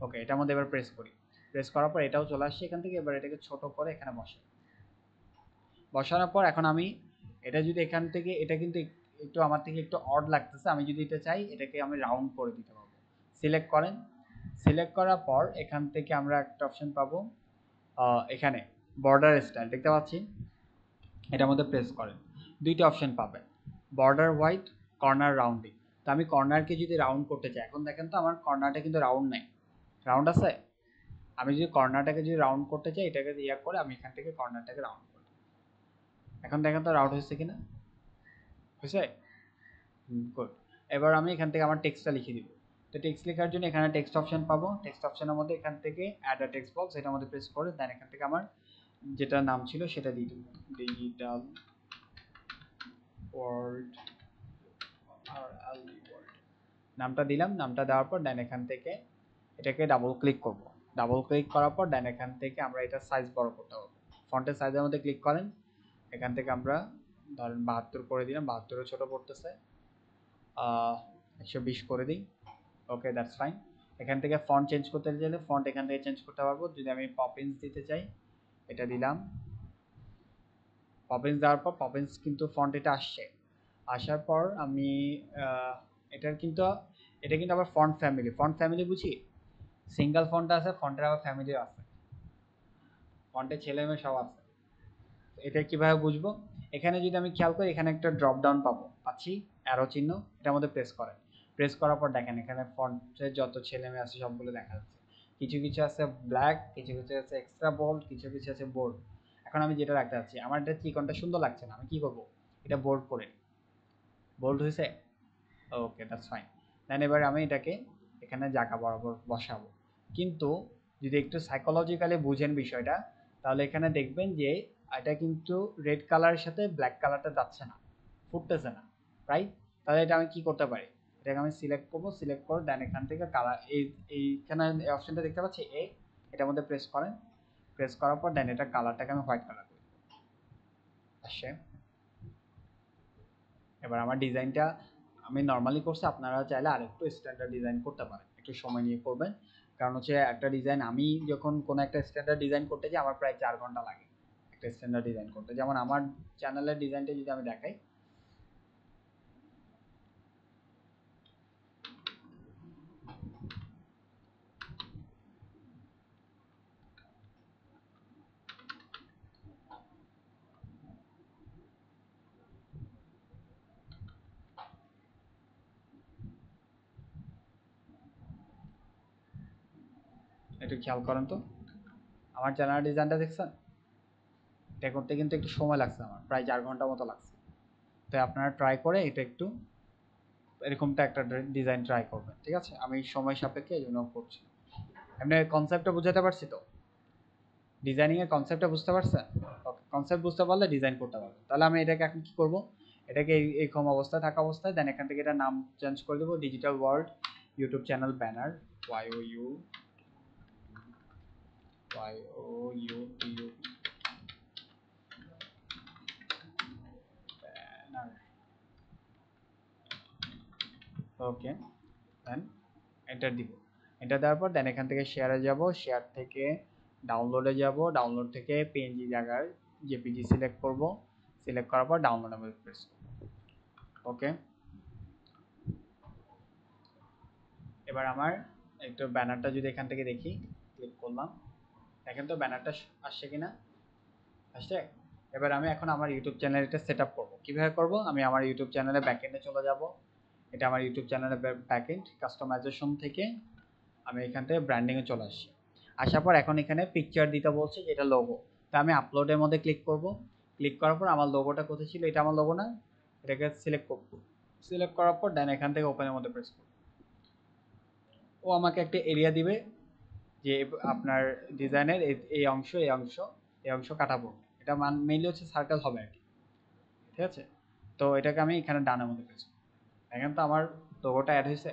ওকে, এটার মধ্যে এবার প্রেস করি, প্রেস করার পর এটাও চলে আসছে এখান থেকে। এবার এটাকে ছোট করে এখানে বসানোর পর এখন আমি এটা যদি এখান থেকে, এটা কিন্তু একটু আমার থেকে একটু অড লাগতেছে, আমি যদি এটা চাই এটাকে আমি রাউন্ড করে দিতে পারবো। সিলেক্ট করেন, সিলেক্ট করার পর এখান থেকে আমরা একটা অপশন পাবো, এখানে বর্ডার স্টাইল দেখতে পাচ্ছি, এটার মধ্যে প্রেস করেন, দুইটা অপশন পাবেন, বর্ডার হোয়াইট, কর্নার রাউন্ডিং। তো আমি কর্নারকে যদি রাউন্ড করতে চাই, এখন দেখেন তো আমার কর্নারটা কিন্তু রাউন্ড নাই, রাউন্ড আছে? আমি যদি কর্নারটাকে যদি রাউন্ড করতে চাই, এটাকে ইয়া করে আমি এখান থেকে কর্নারটাকে রাউন্ড করি। এখন দেখেন তো রাউন্ড হয়েছে কিনা, হয়েছে? গুড। এবার আমি এখান থেকে আমার টেক্সটটা লিখে দিব। তো টেক্সট লেখার জন্য এখানে টেক্সট অপশন পাবো, টেক্সট অপশনের মধ্যে এখান থেকে অ্যাড আ টেক্সট বক্স, এটার মধ্যে প্রেস করে দেন এখান থেকে আমার যেটা নাম ছিল সেটা দিয়ে দেবো, ডিজিটাল ওয়ার্ড, আর নামটা দিলাম। নামটা দেওয়ার পর দেন এখান থেকে এটাকে ডাবল ক্লিক করব। ডাবল ক্লিক করার পর দেন এখান থেকে আমরা এটা সাইজ বড় করতে হবে। ফন্টের সাইজের মধ্যে ক্লিক করেন, এখান থেকে আমরা ধরেন 72 করে দিলাম, 72 ছোট পড়তেছে, 120 করে দিই। Okay that's fine. এখান থেকে ফন্ট চেঞ্জ করতে চাইলে ফন্ট এখান থেকে চেঞ্জ করতে পারবো। যদি আমি পপিন্স দিতে চাই, এটা দিলাম, পপিন্স দেওয়ার পর পপিন্স কিন্তু ফন্ট এটা আসছে। আসার পর আমি এটার কিন্তু এটা কিন্তু আবার ফন্ট ফ্যামিলি বুঝি, সিঙ্গেল ফন্ট আছে, ফন্টের আবার ফ্যামিলিও আছে, ফন্টের ছেলে মেয়ে সব আছে। এটা কিভাবে বুঝবো, এখানে যদি আমি খেয়াল করি এখানে একটা ড্রপ ডাউন পাচ্ছি, অ্যারো চিহ্ন, এটার মধ্যে প্রেস করেন। প্রেস করার পর দেখেন এখানে ফন্টের যত ছেলে মেয়ে আছে সবগুলো দেখা যাচ্ছে, কিছু কিছু আছে ব্ল্যাক, কিছু কিছু আছে এক্সট্রা বোল্ড, কিছু কিছু আছে বোল্ড। এখন আমি যেটা রাখতে চাচ্ছি, আমার এটা চিকনটা সুন্দর লাগছে না, আমি কি করবো, এটা বোল্ড করে, বোল্ড হয়েছে, ওকে দ্যাটস ফাইন। দেন এবার আমি এটাকে এখানে জায়গা বরাবর বসাবো। কিন্তু যদি একটু সাইকোলজিক্যালি বুঝেন বিষয়টা, তাহলে এখানে দেখবেন যে এটা কিন্তু রেড কালারের সাথে ব্ল্যাক কালারটা যাচ্ছে না, ফুটতেছে না, রাইট? তাহলে এটা আমি কি করতে পারি, এটাকে আমি সিলেক্ট করবো, সিলেক্ট করে দেন এখান থেকে কালার এইখানে এই অপশনটা দেখতে পাচ্ছি এটার মধ্যে প্রেস করেন, প্রেস করার পর দেন এটা কালারটাকে আমি হোয়াইট কালার করি। আসে, এবার আমার ডিজাইনটা আমি নর্মালি করছি, আপনারা চাইলে আরেকটু স্ট্যান্ডার্ড ডিজাইন করতে পারেন, একটু সময় নিয়ে করবেন, কারণ হচ্ছে একটা ডিজাইন আমি যখন কোনো একটা স্ট্যান্ডার্ড ডিজাইন করতে যাই আমার প্রায় 4 ঘন্টা লাগে একটা স্ট্যান্ডার্ড ডিজাইন করতে। যেমন আমার চ্যানেলের ডিজাইনটা যদি আমি দেখাই, একটু খেয়াল করেন তো আমার চ্যানেলের ডিজাইনটা দেখছেন, এটা করতে কিন্তু একটু সময় লাগছে, আমার প্রায় 4 ঘন্টা মতো লাগছে। তো আপনারা ট্রাই করে এটা একটু এরকমটা একটা ডিজাইন ট্রাই করবেন, ঠিক আছে? আমি সময় সাপেক্ষে এই জন্য করছি। এমনি কনসেপ্টটা বুঝাতে পারছি তো, ডিজাইনিং এর কনসেপ্টটা বুঝতে পারছেন? ওকে, কনসেপ্ট বুঝতে পারলে ডিজাইন করতে পারবেন। তাহলে আমি এটাকে এখন কি করব, এটাকে এইরকম অবস্থায় থাকা অবস্থায় দেন এখান থেকে এটা নাম চেঞ্জ করে দেবো, digital world YouTube channel banner, YOU banner. Okay, then enter দিব, এন্টার দেওয়ার পর দেন এখান থেকে শেয়ারে যাব, শেয়ার থেকে ডাউনলোডে যাব, ডাউনলোড থেকে পিএনজি জায়গায় জেপিজি সিলেক্ট করব, সিলেক্ট করার পর ডাউনলোড আমি প্রেস করব। ওকে, এবার আমার একটু ব্যানারটা যদি এখান থেকে দেখি, ক্লিক করলাম, দেখেন তো ব্যানারটা আসছে কিনা, আসছে। এবার আমি এখন আমার ইউটিউব চ্যানেলটা সেট আপ করবো, কীভাবে করবো, আমি আমার ইউটিউব চ্যানেলে ব্যাকএন্ডে চলে যাব, এটা আমার ইউটিউব চ্যানেলের ব্যাকএন্ড, কাস্টমাইজেশন থেকে আমি এখান থেকে ব্র্যান্ডিংয়ে চলে আসি, আসার পর এখন এখানে পিকচার দিতে বলছে যেটা লোগো, তা আমি আপলোডের মধ্যে ক্লিক করব, ক্লিক করার পর আমার লোগোটা কোথায় ছিল, এটা আমার লোগো না, এটাকে সিলেক্ট করব, সিলেক্ট করার পর দেন এখান থেকে ওপেনের মধ্যে প্রেস করব, ও আমাকে একটা এরিয়া দিবে যে আপনার ডিজাইনের এই অংশ এই অংশ এই অংশ কাটাবো, এটা মেইনলি হচ্ছে সার্কেল হবে আর কি, ঠিক আছে? তো এটাকে আমি এখানে ডানের মধ্যে প্রেস করব, এখন তো আমার লোগোটা অ্যাড হয়েছে।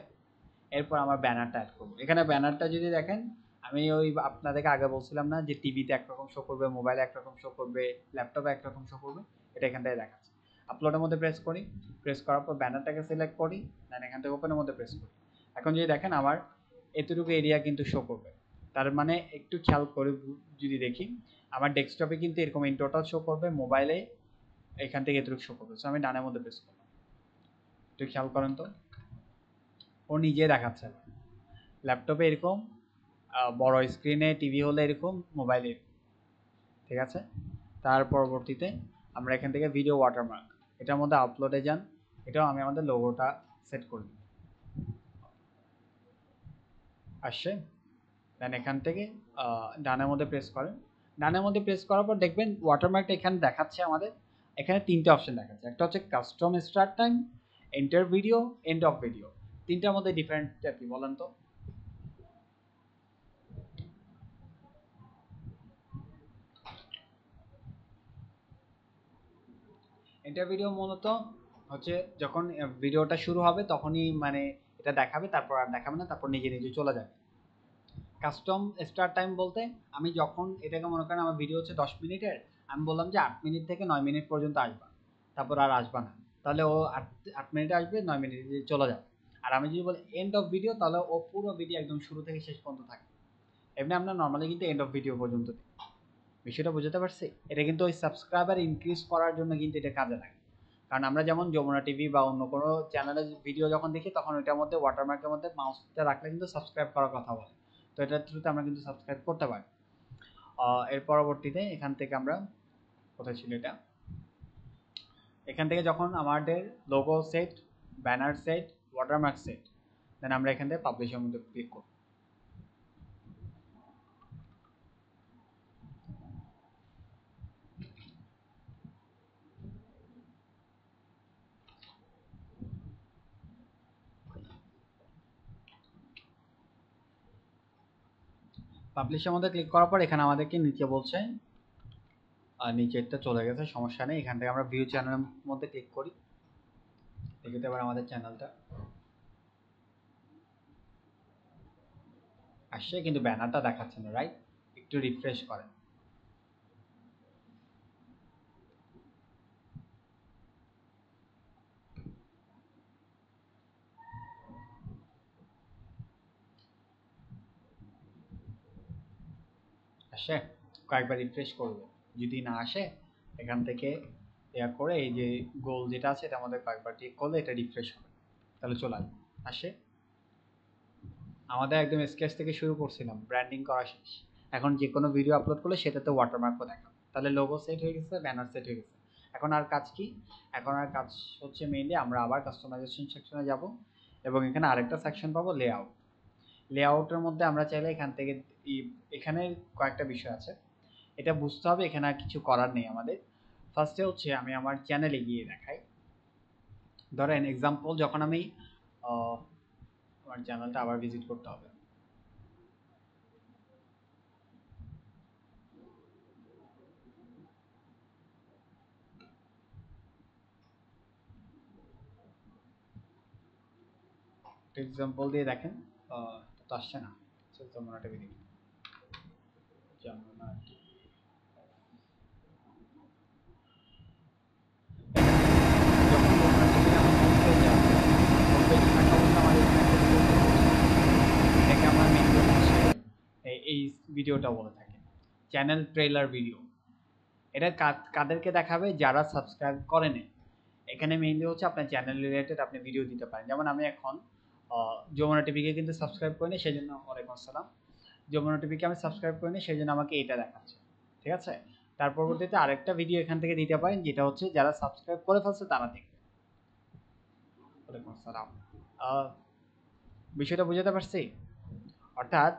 এরপর আমার ব্যানারটা অ্যাড করবো, এখানে ব্যানারটা যদি দেখেন আমি ওই আপনাদেরকে আগে বলছিলাম না যে টিভিতে একরকম শো করবে, মোবাইলে একরকম শো করবে, ল্যাপটপে একরকম শো করবে, এটা এখান থেকে দেখাচ্ছে। আপলোডের মধ্যে প্রেস করি, প্রেস করার পর ব্যানারটাকে সিলেক্ট করি, দেন এখান থেকে ওপেনের মধ্যে প্রেস করি, এখন যদি দেখেন আমার এতটুকু এরিয়া কিন্তু শো করবে, তার মানে একটু খেয়াল করে যদি দেখি আমার ডেস্কটপে কিন্তু এরকম ইন টোটাল শো করবে, মোবাইলে এখান থেকে এতটুকু শো করবে। সো আমি ডানের মধ্যে প্রেস করলাম, একটু খেয়াল করেন তো ও নিজে দেখাচ্ছে, ল্যাপটপে এরকম, বড় স্ক্রিনে টিভি হলে এরকম, মোবাইলে এরকম, ঠিক আছে? তার পরবর্তীতে আমরা এখান থেকে ভিডিও ওয়াটারমার্ক, এটার মধ্যে আপলোডে যান, এটাও আমি আমাদের লোগোটা সেট করে দিই, আসছে। দেন এখান থেকে ডানের মধ্যে প্রেস করেন, ডানের মধ্যে প্রেস করার পর দেখবেন ওয়াটারমার্কটা এখানে দেখাচ্ছে আমাদের, এখানে 3টে অপশন দেখাচ্ছে, একটা হচ্ছে custom start time, enter video, end of video, তিনটার মধ্যে ডিফারেন্টটা কি বলেন তো? এন্টার ভিডিও মূলত হচ্ছে যখন ভিডিওটা শুরু হবে তখনই মানে এটা দেখাবে, তারপর আর দেখাবে না, তারপর নিজে নিজে চলে যাবে। কাস্টম স্টার্ট টাইম বলতে আমি যখন এটাকে মনে করেন আমার ভিডিও হচ্ছে 10 মিনিটের, আমি বললাম যে 8 মিনিট থেকে 9 মিনিট পর্যন্ত আসবা, তারপর আর আসবা না, তাহলে ও 8 মিনিটে আসবে, 9 মিনিটে চলে যাবে। আর আমি যদি বলি এন্ড অফ ভিডিও, তাহলে ও পুরো ভিডিও একদম শুরু থেকে শেষ পর্যন্ত থাকে। এমনি আমরা নর্মালি কিন্তু এন্ড অফ ভিডিও পর্যন্ত দিই। বিষয়টা বুঝতে পারছি? এটা কিন্তু ওই সাবস্ক্রাইবার ইনক্রিজ করার জন্য কিন্তু এটা কাজে লাগে, কারণ আমরা যেমন যমুনা টিভি বা অন্য কোনো চ্যানেলের ভিডিও যখন দেখি তখন ওইটার মধ্যে ওয়াটারমার্কের মধ্যে মাউসটা রাখলে কিন্তু সাবস্ক্রাইব করার কথা বলে, তো এটার থ্রুতে আমরা কিন্তু সাবস্ক্রাইব করতে পারি। এর পরবর্তীতে এখান থেকে আমরা, কোথায় ছিল এটা, এখান থেকে যখন আমাদের logo set, banner set, watermark set, then আমরা এখান থেকে পাবলিশের মধ্যে ক্লিক করব। পাবলিশের মধ্যে ক্লিক করার পর এখানে আমাদেরকে নিচে বলছে, আর নিচেরটা চলে গেছে, সমস্যা নেই। এখান থেকে আমরা ভিউ চ্যানেলের মধ্যে ক্লিক করি, দেখতে এবার আমাদের চ্যানেলটা আসছে, কিন্তু ব্যানারটা দেখাচ্ছে না, রাইট? একটু রিফ্রেশ করেন। আসে, কয়েকবার রিফ্রেশ করবে। যদি না আসে এখান থেকে ইয়া করে এই যে গোল যেটা আছে এটা আমাদের কয়েকবার ক্লিক করলে এটা রিফ্রেশ হবে, তাহলে চলে আসবে। আসে, আমাদের একদম স্কেচ থেকে শুরু করছিলাম, ব্র্যান্ডিং করা শেষ। এখন যে কোনো ভিডিও আপলোড করলে সেটাতে ওয়াটারমার্কও দেখাবে, তাহলে লোগো সেট হয়ে গেছে, ব্যানার সেট হয়ে গেছে। এখন আর কাজ কি? এখন আর কাজ হচ্ছে মেইনলি আমরা আবার কাস্টমাইজেশন সেকশনে যাব, এবং এখানে আরেকটা সেকশন পাবো, লেআউট। লেআউটের মধ্যে আমরা চাইলে এখান থেকে এখানে কয়েকটা বিষয় আছে, এটা বুঝতে হবে, এখানে আর কিছু করার নেই আমাদের। ফার্স্টে হচ্ছে আমি আমার চ্যানেলে গিয়ে দেখাই। ধরেন এক্সাম্পল, যখন আমি আমার চ্যানেলটা আবার ভিজিট করতে হবে। এক্সাম্পল দিয়ে দেখেন, তো আসছে না, যমুনা টিভি দেখি, যমুনা টিভি। যখন যমুনা টিভি আমার হোম পেজে আসবে, হোম পেজে থাকা অবস্থা আমার এখানে একটা video চলে আসবে। এটাকে আমরা মেনলি হচ্ছে এই ভিডিওটা বলে থাকি চ্যানেল ট্রেলার ভিডিও। এটা কাদেরকে দেখাবে? যারা সাবস্ক্রাইব করে নেয়। এখানে মেইনলি হচ্ছে আপনার চ্যানেল রিলেটেড আপনি ভিডিও দিতে পারেন। যেমন আমি এখন যমুনা টিভিকে কিন্তু সাবস্ক্রাইব করিনি, সেই জন্য, ওয়ালাইকুম আসসালাম, যমুনা টিভিকে আমি সাবস্ক্রাইব করিনি, সেই জন্য আমাকে এটা দেখাচ্ছে, ঠিক আছে? তার পরবর্তীতে আরেকটা ভিডিও এখান থেকে দিতে পারেন, যেটা হচ্ছে যারা সাবস্ক্রাইব করে ফেলছে তারা দেখবে। ওয়ালাইকুম আসসালাম। বিষয়টা বুঝাতে পারছি? অর্থাৎ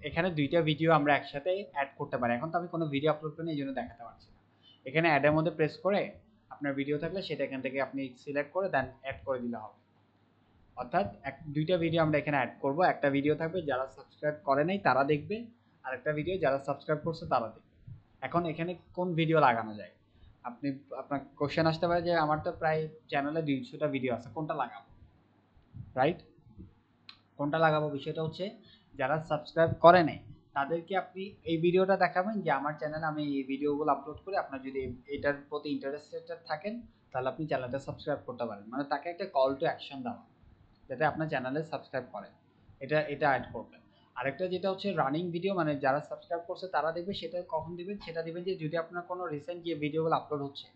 এখানে দুইটা ভিডিও আমরা একসাথে অ্যাড করতে পারি। এখন তো আমি কোনো ভিডিও আপলোড করিনি, এই জন্য দেখাতে পারছি না। এখানে অ্যাডের মধ্যে প্রেস করে আপনার ভিডিও থাকলে সেটা এখান থেকে আপনি সিলেক্ট করে দেন অ্যাড করে দিলে হবে। অর্থাৎ দুইটা ভিডিও আমরা এখানে অ্যাড করব। একটা ভিডিও থাকবে যারা সাবস্ক্রাইব করে নাই তারা দেখবে, আর একটা ভিডিও যারা সাবস্ক্রাইব করছে তারা দেখবে। এখন এখানে কোন ভিডিও লাগানো যায়? আপনি, আপনার কোশ্চেন আসতে পারে যে আমার তো প্রায় চ্যানেলে 200টা ভিডিও আছে, কোনটা লাগাবো, রাইট? কোনটা লাগাবো? বিষয়টা হচ্ছে যারা সাবস্ক্রাইব করে নাই তাদেরকে আপনি এই ভিডিওটা দেখাবেন যে আমার চ্যানেলে আমি এই ভিডিওগুলো আপলোড করি, আপনার যদি এটার প্রতি ইন্টারেস্টেড থাকেন তাহলে আপনি চ্যানেলটা সাবস্ক্রাইব করতে পারেন। মানে তাকে একটা কল টু অ্যাকশন দেওয়া, যাতে আপনার চ্যানেলে সাবস্ক্রাইব করে, এটা এটা অ্যাড করবেন। আরেকটা যেটা হচ্ছে রানিং ভিডিও, মানে যারা সাবস্ক্রাইব করছে তারা দেখবে, সেটা কখন দিবেন? সেটা দিবেন যে যদি আপনার কোনো রিসেন্ট যে ভিডিওগুলো আপলোড হচ্ছে,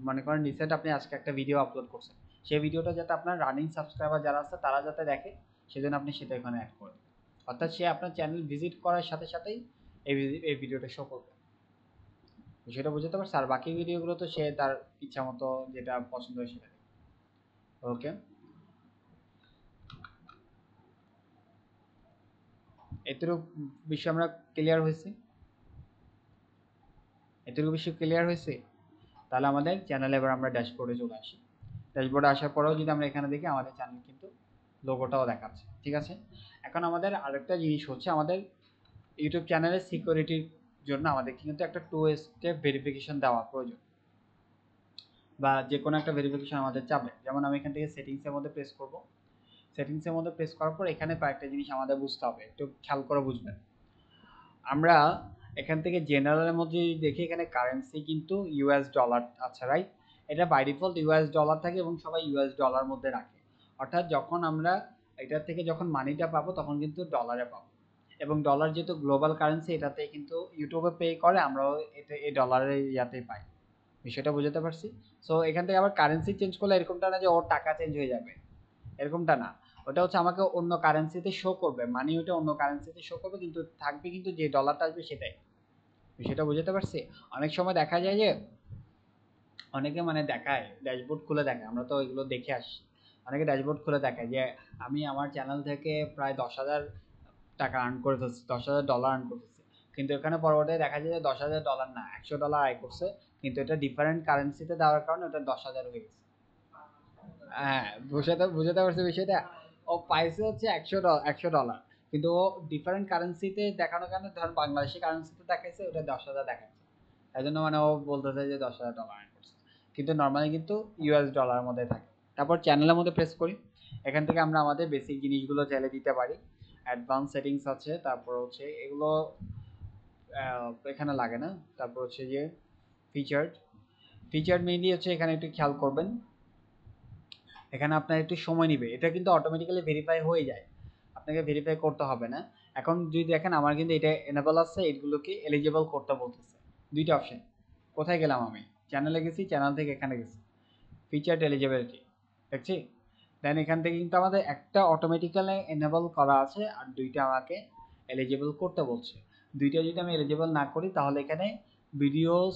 মনে করেন রিসেন্ট আপনি আজকে একটা ভিডিও আপলোড করছেন, সেই ভিডিওটা যাতে আপনার রানিং সাবস্ক্রাইবার যারা আছে তারা যাতে দেখে, সেজন্য আপনি সেটা এখানে অ্যাড করবেন। অর্থাৎ সে আপনার চ্যানেল ভিজিট করার সাথে সাথেই এই ভিডিওটা শো করবে। সেটা বুঝতে পারছে? আর বাকি ভিডিওগুলো তো সে তার ইচ্ছা মতো যেটা পছন্দ হয় সেটা। ওকে, এতটুকু বিষয় আমরা ক্লিয়ার হয়েছে? এতটুকু বিষয় ক্লিয়ার হয়েছে? তাহলে আমাদের চ্যানেলে এবার আমরা ড্যাশবোর্ডে চলে আসি। ড্যাশবোর্ডে আসার পরেও যদি আমরা এখানে দেখি আমাদের চ্যানেল কিন্তু লোগোটাও দেখাচ্ছে, ঠিক আছে? এখন আমাদের আরেকটা জিনিস হচ্ছে, আমাদের ইউটিউব চ্যানেলের সিকিউরিটির জন্য আমাদের কিন্তু একটা 2 স্টেপ ভেরিফিকেশন দেওয়া প্রয়োজন, বা যে কোনো একটা ভেরিফিকেশন আমাদের চাবে। যেমন আমি এখান থেকে সেটিংসের মধ্যে প্রেস করব। সেটিংসের মধ্যে প্রেস করার পর এখানে কয়েকটা জিনিস আমাদের বুঝতে হবে, একটু খেয়াল করে বুঝবেন। আমরা এখান থেকে জেনারেলের মধ্যে যদি দেখি, এখানে কারেন্সি কিন্তু ইউএস ডলার আছে, রাইট? এটা বাই ডিফল্ট ইউএস ডলার থাকে এবং সবাই ইউএস ডলার মধ্যে রাখে। অর্থাৎ যখন আমরা এটার থেকে যখন মানিটা পাবো তখন কিন্তু ডলারে পাবো, এবং ডলার যেহেতু গ্লোবাল কারেন্সি, এটাতে কিন্তু ইউটিউবে পে করে, আমরাও এটা এই ডলারের ইয়াতেই পাই। বিষয়টা বুঝতে পারছি? সো এখান থেকে আবার কারেন্সি চেঞ্জ করলে এরকমটা না যে ওর টাকা চেঞ্জ হয়ে যাবে, এরকমটা না। ওটা হচ্ছে আমাকে অন্য কারেন্সিতে শো করবে, মানি ওটা অন্য কারেন্সিতে শো করবে, কিন্তু থাকবে কিন্তু যে ডলারটা আসবে সেটাই। সেটা বুঝতে পারছি? অনেক সময় দেখা যায় যে অনেকে মানে দেখায়, ড্যাশবোর্ড খুলে দেখায়, আমরা তো এগুলো দেখে আসি। অনেকে ড্যাশবোর্ড খুলে দেখায় যে আমি আমার চ্যানেল থেকে প্রায় 10,000 টাকা আর্ন করে ফেলছি, $10,000 আর্ন করতেছি, কিন্তু এখানে পরবর্তীতে দেখা যায় যে $10,000 না, $100 আয় করছে, কিন্তু এটা ডিফারেন্ট কারেন্সিতে দেওয়ার কারণে ওটা 10,000 হয়ে গেছে। হ্যাঁ, বুঝাতে বুঝাতে পারছি বিষয়টা? ও পাইছে হচ্ছে $100, কিন্তু ও ডিফারেন্ট কারেন্সিতে দেখানো কেন, ধর বাংলাদেশি কারেন্সিতে দেখাইছে ওটা 10,000 দেখাচ্ছে, এই জন্য মানে ও বলতেছে যে $10,000 আর্ন করছে, কিন্তু নর্মালি কিন্তু ইউএস ডলারের মধ্যে থাকে। তারপর চ্যানেলের মধ্যে প্রেস করি, এখান থেকে আমরা আমাদের বেসিক জিনিসগুলো চাইলে দিতে পারি। অ্যাডভান্স সেটিংস আছে, তারপর হচ্ছে এগুলো এখানে লাগে না। তারপর হচ্ছে যে ফিচার্ড, ফিচার্ড মেইনলি হচ্ছে এখানে একটু খেয়াল করবেন, এখানে আপনার একটু সময় নিবে, এটা কিন্তু অটোমেটিক্যালি ভেরিফাই হয়ে যায়, আপনাকে ভেরিফাই করতে হবে না। এখন যদি দেখেন আমার কিন্তু এটা এনেবল আছে, এগুলোকে এলিজিবল করতে বলতেছে, দুইটা অপশন। কোথায় গেলাম, আমি চ্যানেলে গেছি, চ্যানেল থেকে এখানে গেছি, ফিচার্ড এলিজিবিলিটি দেখছি। দেন এখান থেকে কিন্তু আমাদের একটা অটোমেটিক্যালি এনেবল করা আছে আর দুইটা আমাকে এলিজিবল করতে বলছে। দুইটা যদি আমি এলিজিবল না করি তাহলে এখানে videos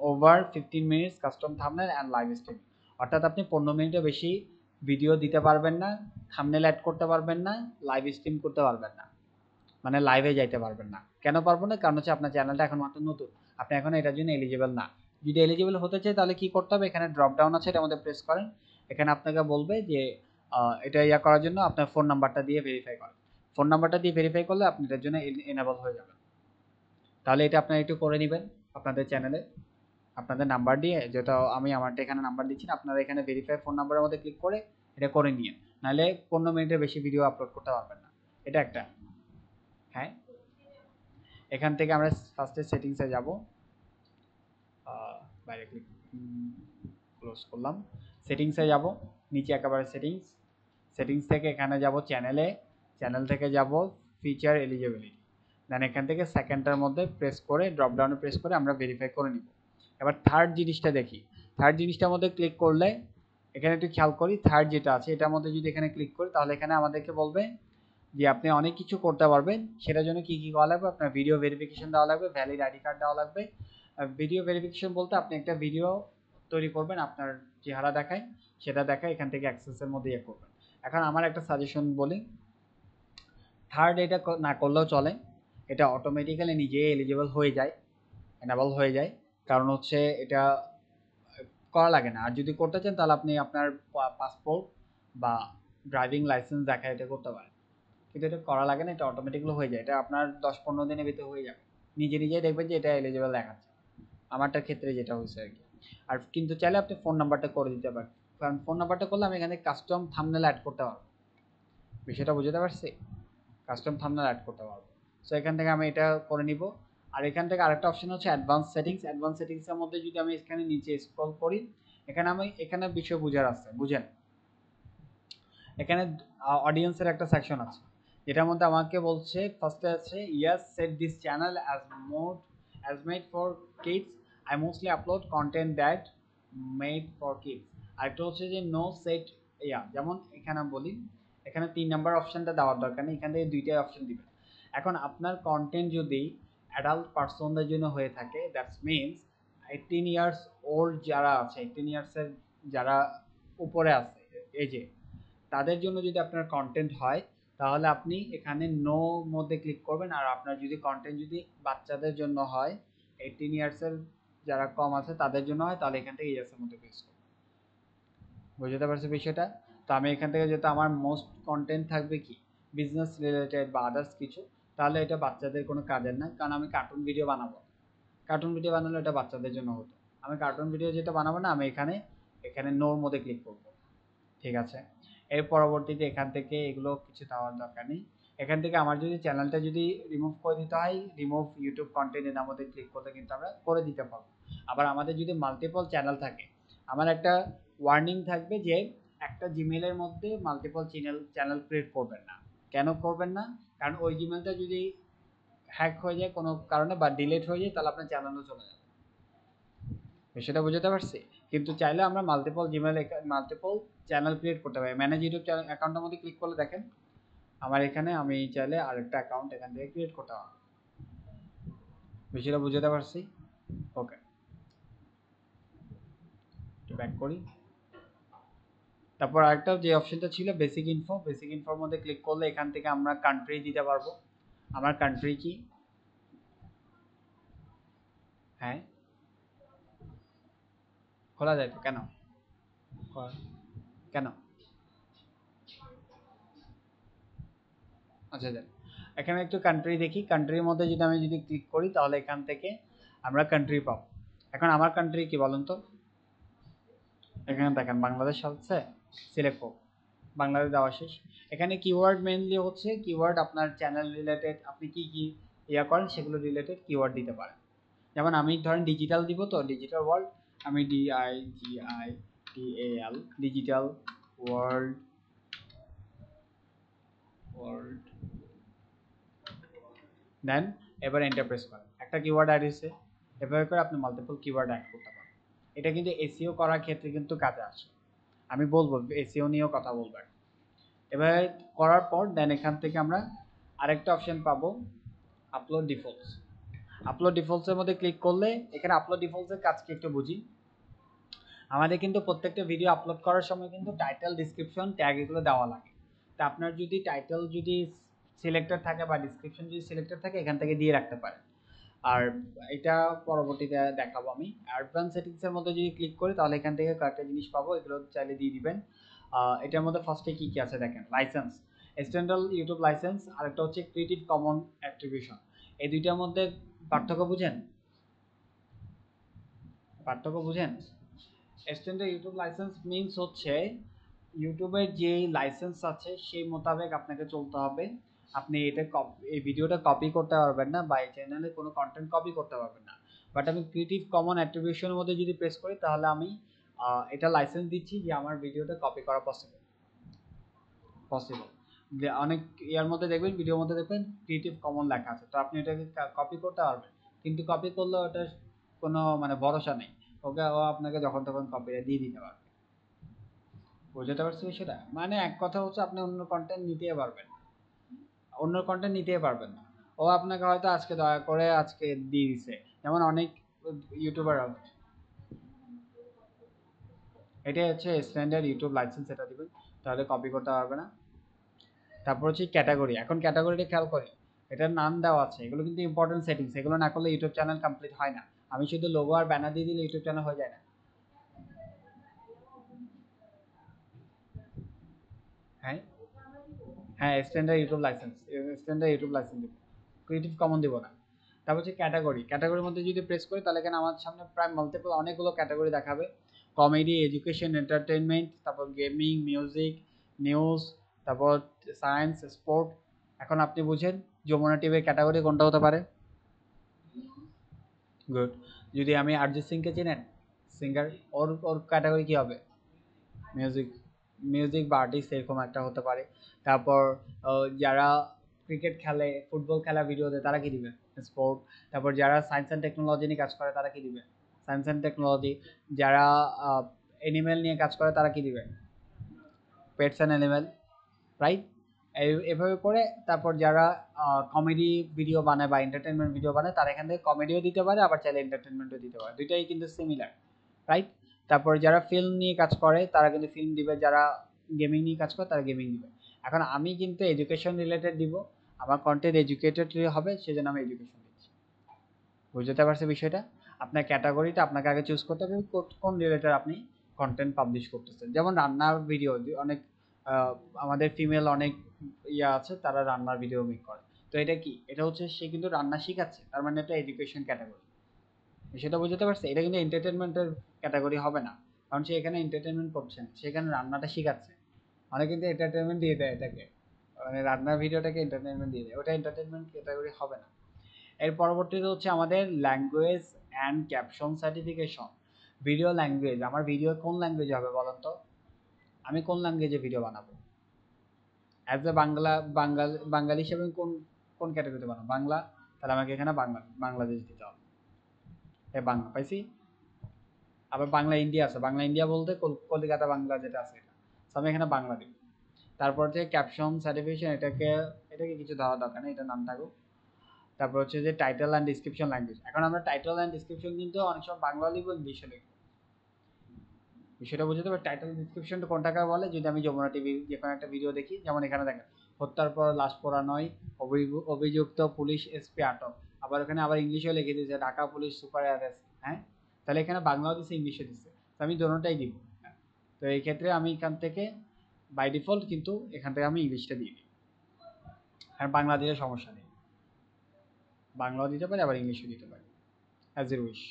over 15 minutes custom thumbnail and live stream, অর্থাৎ আপনি 15 মিনিটের বেশি ভিডিও দিতে পারবেন না, থাম্বনেল অ্যাড করতে পারবেন না, লাইভ স্ট্রিম করতে পারবেন না, মানে লাইভে যাইতে পারবেন না। কেন পারবো না? কারণ হচ্ছে আপনার চ্যানেলটা এখন মাত্র নতুন, আপনি এখন এটার জন্য এলিজিবল না। যদি এলিজিবল হতে চাই তাহলে কি করতে হবে, এখানে ড্রপ ডাউন আছে, এটার মধ্যে প্রেস করেন, এখানে আপনাকে বলবে যে এটা ইয়া করার জন্য আপনার ফোন নাম্বারটা দিয়ে ভেরিফাই করেন, ফোন নাম্বারটা দিয়ে ভেরিফাই করলে আপনি এটার জন্য এনেবল হয়ে যাবেন। তাহলে এটা আপনারা একটু করে নেবেন আপনাদের চ্যানেলে, আপনাদের নাম্বার দিয়ে, যেটা আমি আমারটা এখানে নাম্বার দিচ্ছি না, আপনারা এখানে ভেরিফাই ফোন নাম্বারের মধ্যে ক্লিক করে এটা করে নিন, নাহলে 15 মিনিটের বেশি ভিডিও আপলোড করতে পারবেন না। এটা একটা। হ্যাঁ, এখান থেকে আমরা ফার্স্টে সেটিংসে যাব, বাইরে ক্লিক ক্লোজ করলাম, সেটিংসে যাব, নিচে একেবারে সেটিংস, সেটিংস থেকে এখানে যাব চ্যানেলে, চ্যানেল থেকে যাব ফিচার এলিজিবিলিটি, দেন এখান থেকে সেকেন্ডটার মধ্যে প্রেস করে ড্রপ ডাউনে প্রেস করে আমরা ভেরিফাই করে নিব। এবার থার্ড জিনিসটা দেখি, থার্ড জিনিসটার মধ্যে ক্লিক করলে এখানে একটু খেয়াল করি, থার্ড যেটা আছে এটার মধ্যে যদি এখানে ক্লিক করি তাহলে এখানে আমাদেরকে বলবে যে আপনি অনেক কিছু করতে পারবেন, সেটার জন্য কি কি করা লাগবে, আপনার ভিডিও ভেরিফিকেশন দেওয়া লাগবে, ভ্যালিড আইডি কার্ড দেওয়া লাগবে। ভিডিও ভেরিফিকেশন বলতে আপনি একটা ভিডিও তৈরি করবেন, আপনার চেহারা দেখায়, সেটা দেখায়, এখান থেকে অ্যাক্সেসের মধ্যে ইয়ে করবেন। এখন আমার একটা সাজেশন বলি, থার্ড এটা না করলেও চলে, এটা অটোমেটিক্যালি নিজে এলিজিবল হয়ে যায়, এনেবল হয়ে যায়, কারণ হচ্ছে এটা করা লাগে না। আর যদি করতে চান তাহলে আপনি আপনার পাসপোর্ট বা ড্রাইভিং লাইসেন্স দেখা এটা করতে পারেন, কিন্তু এটা করা লাগে না, এটা অটোমেটিক্যালি হয়ে যায়, এটা আপনার 10-15 দিনের ভিতরে হয়ে যাবে, নিজে নিজেই দেখবেন যে এটা এলিজিবল দেখাচ্ছে, আমারটার ক্ষেত্রে যেটা হয়েছে আর কি। আর কিন্তু চাইলে আপনি ফোন নাম্বারটা করে দিতে পারেন, কারণ ফোন নাম্বারটা করলে আমি এখানে কাস্টম থাম্বনেল অ্যাড করতে পারবো, বিষয়টা বুঝতে পারছি, কাস্টম থাম্বনেল অ্যাড করতে পারবো। সো এখান থেকে আমি এটা করে নিব। আর এখান থেকে আরেকটা অপশন হচ্ছে অ্যাডভান্স সেটিংস, অ্যাডভান্স সেটিংসের মধ্যে যদি আমি এখানে নিচে স্ক্রল করি, এখানে বিষয় বুঝার আছে, বুঝেন, এখানে অডিয়েন্সের একটা সেকশন আছে, যেটার মধ্যে আমাকে বলছে ফার্স্টে আছে yes set this channel as made for kids, I mostly upload content that made for kids. আরেকটা হচ্ছে যে নো সেট, যেমন এখানে বলি, এখানে 3 নাম্বার অপশনটা দেওয়ার দরকার নেই, এখান থেকে দুইটাই অপশন দিবেন। এখন আপনার কন্টেন্ট যদি অ্যাডাল্ট পার্সনদের জন্য হয়ে থাকে, দ্যাটস মিনস 18 ইয়ার্স ওল্ড যারা আছে, 18 ইয়ার্সের যারা উপরে আছে এজে, তাদের জন্য যদি আপনার কন্টেন্ট হয় তাহলে আপনি এখানে নো মধ্যে ক্লিক করবেন। আর আপনার যদি কন্টেন্ট যদি বাচ্চাদের জন্য হয়, 18 ইয়ার্সের যারা কম আছে তাদের জন্য হয়, তাহলে এখান থেকে ইয়েসের মধ্যে প্রেস করবেন। বুঝতে পারছি বিষয়টা? তো আমি এখান থেকে যেহেতু আমার মোস্ট কন্টেন্ট থাকবে কি বিজনেস রিলেটেড বা আদার্স কিছু, তাহলে এটা বাচ্চাদের কোনো কাজের না, কারণ আমি কার্টুন ভিডিও বানাবো, কার্টুন ভিডিও বানালে এটা বাচ্চাদের জন্য হতো, আমি কার্টুন ভিডিও যেটা বানাবো না, আমি এখানে এখানে নোর মধ্যে ক্লিক করব। ঠিক আছে, এর পরবর্তীতে এখান থেকে এগুলো কিছু দেওয়ার দরকার নেই। এখান থেকে আমার যদি চ্যানেলটা যদি রিমুভ করে দিতে হয়, রিমুভ ইউটিউব কন্টেন্ট এর মধ্যে ক্লিক করলে কিন্তু আমরা করে দিতে পারবো। আবার আমাদের যদি মাল্টিপল চ্যানেল থাকে, আমার একটা ওয়ার্নিং থাকবে যে একটা জিমেলের মধ্যে মাল্টিপল চ্যানেল ক্রিয়েট করবেন না। কেন করবেন না? কারণ ওই জিমেলটা যদি হ্যাক হয়ে যায় কোনো কারণে বা ডিলিট হয়ে যায়, তাহলে আপনার চ্যানেলও চলে যাবে। সেটা বুঝতে পারছি। কিন্তু চাইলে আমরা মাল্টিপল চ্যানেল ক্রিয়েট করতে পারি। ম্যানেজ ইউটিউব চ্যানেল অ্যাকাউন্টের মধ্যে ক্লিক করলে দেখেন আমার এখানে আমি চাইলে আরেকটা অ্যাকাউন্ট এখান থেকে ক্রিয়েট করতে পারবো। বিষয়টা বুঝতে পারছি? ওকে, ব্যাক করি। তারপর আরেকটা যে অপশনটা ছিল বেসিক ইনফো, বেসিক ইনফোর মধ্যে ক্লিক করলে এখান থেকে আমরা কান্ট্রি দিতে পারবো। আমার কান্ট্রি কি? হ্যাঁ, খোলা যায় তো, কেন কেন? আচ্ছা, এখানে একটু কান্ট্রি দেখি, কান্ট্রির মধ্যে যদি ক্লিক করি তাহলে এখান থেকে আমরা কান্ট্রি পাবো। এখন আমার কান্ট্রি কি বলেন তো, এখানে দেখেন বাংলাদেশ আছে, সিলেক্ট করব, বাংলাদেশ দেওয়া শেষ। এখানে কিওয়ার্ড মেইনলি হচ্ছে কিওয়ার্ড আপনার চ্যানেল রিলেটেড, আপনি কি কি ইয়া করেন সেগুলো রিলেটেড কিওয়ার্ড দিতে পারেন। যেমন আমি ধরেন ডিজিটাল দিব, তো ডিজিটাল ওয়ার্ল্ড আমি DIGITAL ডিজিটাল ওয়ার্ল্ড ওয়ার্ল্ড দেন এবার এন্টার প্রেস করেন, একটা কিওয়ার্ড অ্যাড হয়েছে। এভাবে করে আপনি মাল্টিপল কিওয়ার্ড অ্যাড করতে পারেন। এটা কিন্তু এসইও করার ক্ষেত্রে কিন্তু কাজে আসে। আমি বলবো এসইও নিয়েও কথা বলবো। এভাবে করার পর দেন এখান থেকে আমরা আরেকটা অপশন পাবো, আপলোড ডিফল্টস। আপলোড ডিফল্টসের মধ্যে ক্লিক করলে এখানে আপলোড ডিফল্টসের কাজকে একটু বুঝি। আমাদের কিন্তু প্রত্যেকটা ভিডিও আপলোড করার সময় কিন্তু টাইটেল, ডিসক্রিপশন, ট্যাগ এগুলো দেওয়া লাগে। তা আপনার যদি টাইটেল যদি সিলেক্টেড থাকে বা ডিসক্রিপশন যদি সিলেক্টেড থাকে এখান থেকে দিয়ে রাখতে পারেন। আর এটা পরবর্তীতে দেখাবো আমি। অ্যাডভান্স সেটিংসের মধ্যে যদি ক্লিক করি তাহলে এখান থেকে কয়েকটা জিনিস পাবো, এগুলো চাইলে দিয়ে দিবেন। এটার মধ্যে ফার্স্টে কি কি আছে দেখেন, লাইসেন্স, স্ট্যান্ডার্ড ইউটিউব লাইসেন্স, আর একটা হচ্ছে ক্রিয়েটিভ কমন অ্যাট্রিবিউশন। এই দুইটার মধ্যে পার্থক্য বুঝেন? পার্থক্য বুঝেন? স্ট্যান্ডার্ড ইউটিউব লাইসেন্স মিনস হচ্ছে ইউটিউবের যে লাইসেন্স আছে সেই মোতাবেক আপনাকে চলতে হবে। আপনি এটা এই ভিডিওটা কপি করতে পারবেন না বা এই চ্যানেলে কোনো কন্টেন্ট কপি করতে পারবেন না। বাট আমি ক্রিয়েটিভ কমন অ্যাট্রিবিউশনের মধ্যে যদি প্রেস করি তাহলে আমি এটা লাইসেন্স দিচ্ছি যে আমার ভিডিওটা কপি করা পসিবল। যে অনেক ইয়ার মধ্যে দেখবেন, ভিডিওর মধ্যে দেখবেন ক্রিয়েটিভ কমন লেখা আছে, তো আপনি এটাকে কপি করতে পারবেন, কিন্তু কপি করলে ওটার কোনো মানে ভরসা নেই, ওকে ও আপনাকে যখন তখন কপিটা দিয়ে দিতে পারবে। বুঝতে পারছি বিষয়টা? মানে এক কথা হচ্ছে আপনি অন্য কন্টেন্ট নিতেই পারবেন, অন্য কন্টেন্ট নিতেই পারবেন না। ও আপনাকে হয়তো আজকে দয়া করে আজকে দিয়ে দিছে, যেমন অনেক ইউটিউবার, এটাই হচ্ছে স্ট্যান্ডার্ড ইউটিউব লাইসেন্স, এটা দিবেন তাহলে কপি করতে পারবে না। তারপর হচ্ছে ক্যাটাগরি। এখন ক্যাটাগরিটা খেয়াল করি, এটার নাম দেওয়া আছে, এগুলো কিন্তু ইম্পর্টেন্ট সেটিংস, এগুলো না করলে ইউটিউব চ্যানেল কমপ্লিট হয় না। আমি শুধু লোগো আর ব্যানার দিয়ে দিলে ইউটিউব চ্যানেল হয়ে যায় না। হ্যাঁ হ্যাঁ, standard YouTube licence, standard YouTube licence দিব, ক্রিয়েটিভ কমন দিব না। তারপর হচ্ছে ক্যাটাগরি, ক্যাটাগরির মধ্যে যদি প্রেস করি তাহলে এখানে আমার সামনে প্রায় মাল্টিপল অনেকগুলো ক্যাটাগরি দেখাবে। কমেডি, এডুকেশন, এন্টারটেনমেন্ট, তারপর গেমিং, মিউজিক, নিউজ, তারপর সায়েন্স, স্পোর্ট। এখন আপনি বুঝেন যমুনা টিভির ক্যাটাগরি কোনটা হতে পারে? গুড। যদি আমি অরিজিৎ সিংকে চিনেন, সিঙ্গার, ওর ওর ক্যাটাগরি কি হবে? মিউজিক, মিউজিক বা আর্টিস্ট এরকম একটা হতে পারে। তারপর যারা ক্রিকেট খেলে, ফুটবল খেলা ভিডিও দেয় তারা কি দিবে? স্পোর্ট। তারপর যারা সায়েন্স অ্যান্ড টেকনোলজি নিয়ে কাজ করে তারা কি দিবে? Science and technology. যারা অ্যানিমেল নিয়ে কাজ করে তারা কি দিবে? Pets and animal, right? এভাবে করে তারপর যারা কমেডি ভিডিও বানায় বা এন্টারটেনমেন্ট ভিডিও বানায় তারা এখান থেকে কমেডিও দিতে পারে, আবার চাইলে এন্টারটেনমেন্টও দিতে পারে, দুইটাই কিন্তু সিমিলার, রাইট? তারপর যারা ফিল্ম নিয়ে কাজ করে তারা কিন্তু ফিল্ম দিবে, যারা গেমিং নিয়ে কাজ করে তারা গেমিং দিবে। এখন আমি কিন্তু এডুকেশন রিলেটেড দিব, আমার কন্টেন্ট এডুকেটেড হবে, সেজন্য আমি এডুকেশন দিচ্ছি। বুঝতে পারছি বিষয়টা? আপনার ক্যাটাগরিটা আপনাকে আগে চুজ করতে হবে কোন রিলেটেড আপনি কন্টেন্ট পাবলিশ করতেছেন। যেমন রান্নার ভিডিও, অনেক আহ, আমাদের ফিমেল অনেক ইয়া আছে, তারা রান্নার ভিডিও মেক করে, তো এটা কি, এটা হচ্ছে সে কিন্তু রান্না শিখাচ্ছে, তার মানে এটা এডুকেশন ক্যাটাগরি। সেটা বুঝতে পারছে? এটা কিন্তু এন্টারটেনমেন্টের ক্যাটাগরি হবে না, কারণ সে এখানে এন্টারটেনমেন্ট করছে না, সেখানে রান্নাটা শিখাচ্ছে। অনেক কিন্তু এন্টারটেনমেন্ট দিয়ে দেয় এটাকে, মানে রান্নার ভিডিওটাকে এন্টারটেনমেন্ট দিয়ে দেয়, ওটা এন্টারটেনমেন্ট ক্যাটাগরি হবে না। এর পরবর্তীতে হচ্ছে আমাদের language and caption certification. Video language, আমার ভিডিও কোন ল্যাঙ্গুয়েজে হবে বলেন তো? আমি কোন ল্যাঙ্গুয়েজে ভিডিও বানাবো? অ্যাজ এ বাঙালি হিসেবে কোন কোন ক্যাটাগরিতে বানাবো? বাংলা, তাহলে আমাকে এখানে বাংলাদেশ দিতে হবে। বাংলা পাইছি। আবার বাংলা ইন্ডিয়া আছে, বাংলা ইন্ডিয়া বলতে কলকাতা বাংলা যেটা আছে এটা, তো আমি এখানে বাংলা দিব। তারপর হচ্ছে ক্যাপশন সার্টিফিকেশন, এটাকে কিছু ধরা দরকার নেই, এটা নাম থাকুক। তারপর হচ্ছে যে টাইটেল অ্যান্ড ডিসক্রিপশন ল্যাঙ্গুয়েজ। এখন আমরা টাইটেল অ্যান্ড ডিসক্রিপশন কিন্তু অনেক সময় বাংলা লিখবো, ইংলিশে লিখবো, বিষয়টা বুঝতে হবে। টাইটেল ডিসক্রিপশনটা কোনটাকে বলে? যদি আমি যমুনা টিভি যে কোনো একটা ভিডিও দেখি, যেমন এখানে দেখেন হত্যার পর লাশ পোড়া নয়, অভিযুক্ত পুলিশ এসপি আটক, আবার এখানে আবার ইংলিশেও লিখে দিয়েছে ঢাকা পুলিশ সুপার অ্যারেস্ট। হ্যাঁ, তাহলে এখানে বাংলাও দিচ্ছে, ইংলিশে দিচ্ছে, তো আমি দোনোটাই দিব। তো এই ক্ষেত্রে আমি এখান থেকে বাই ডিফল্ট কিন্তু এখান থেকে আমি ইংলিশটা দিয়ে দিই। আর বাংলা দিলে সমস্যা নেই, বাংলাও দিতে পারি আবার ইংলিশও দিতে পারি, অ্যাজ ইউ উইশ।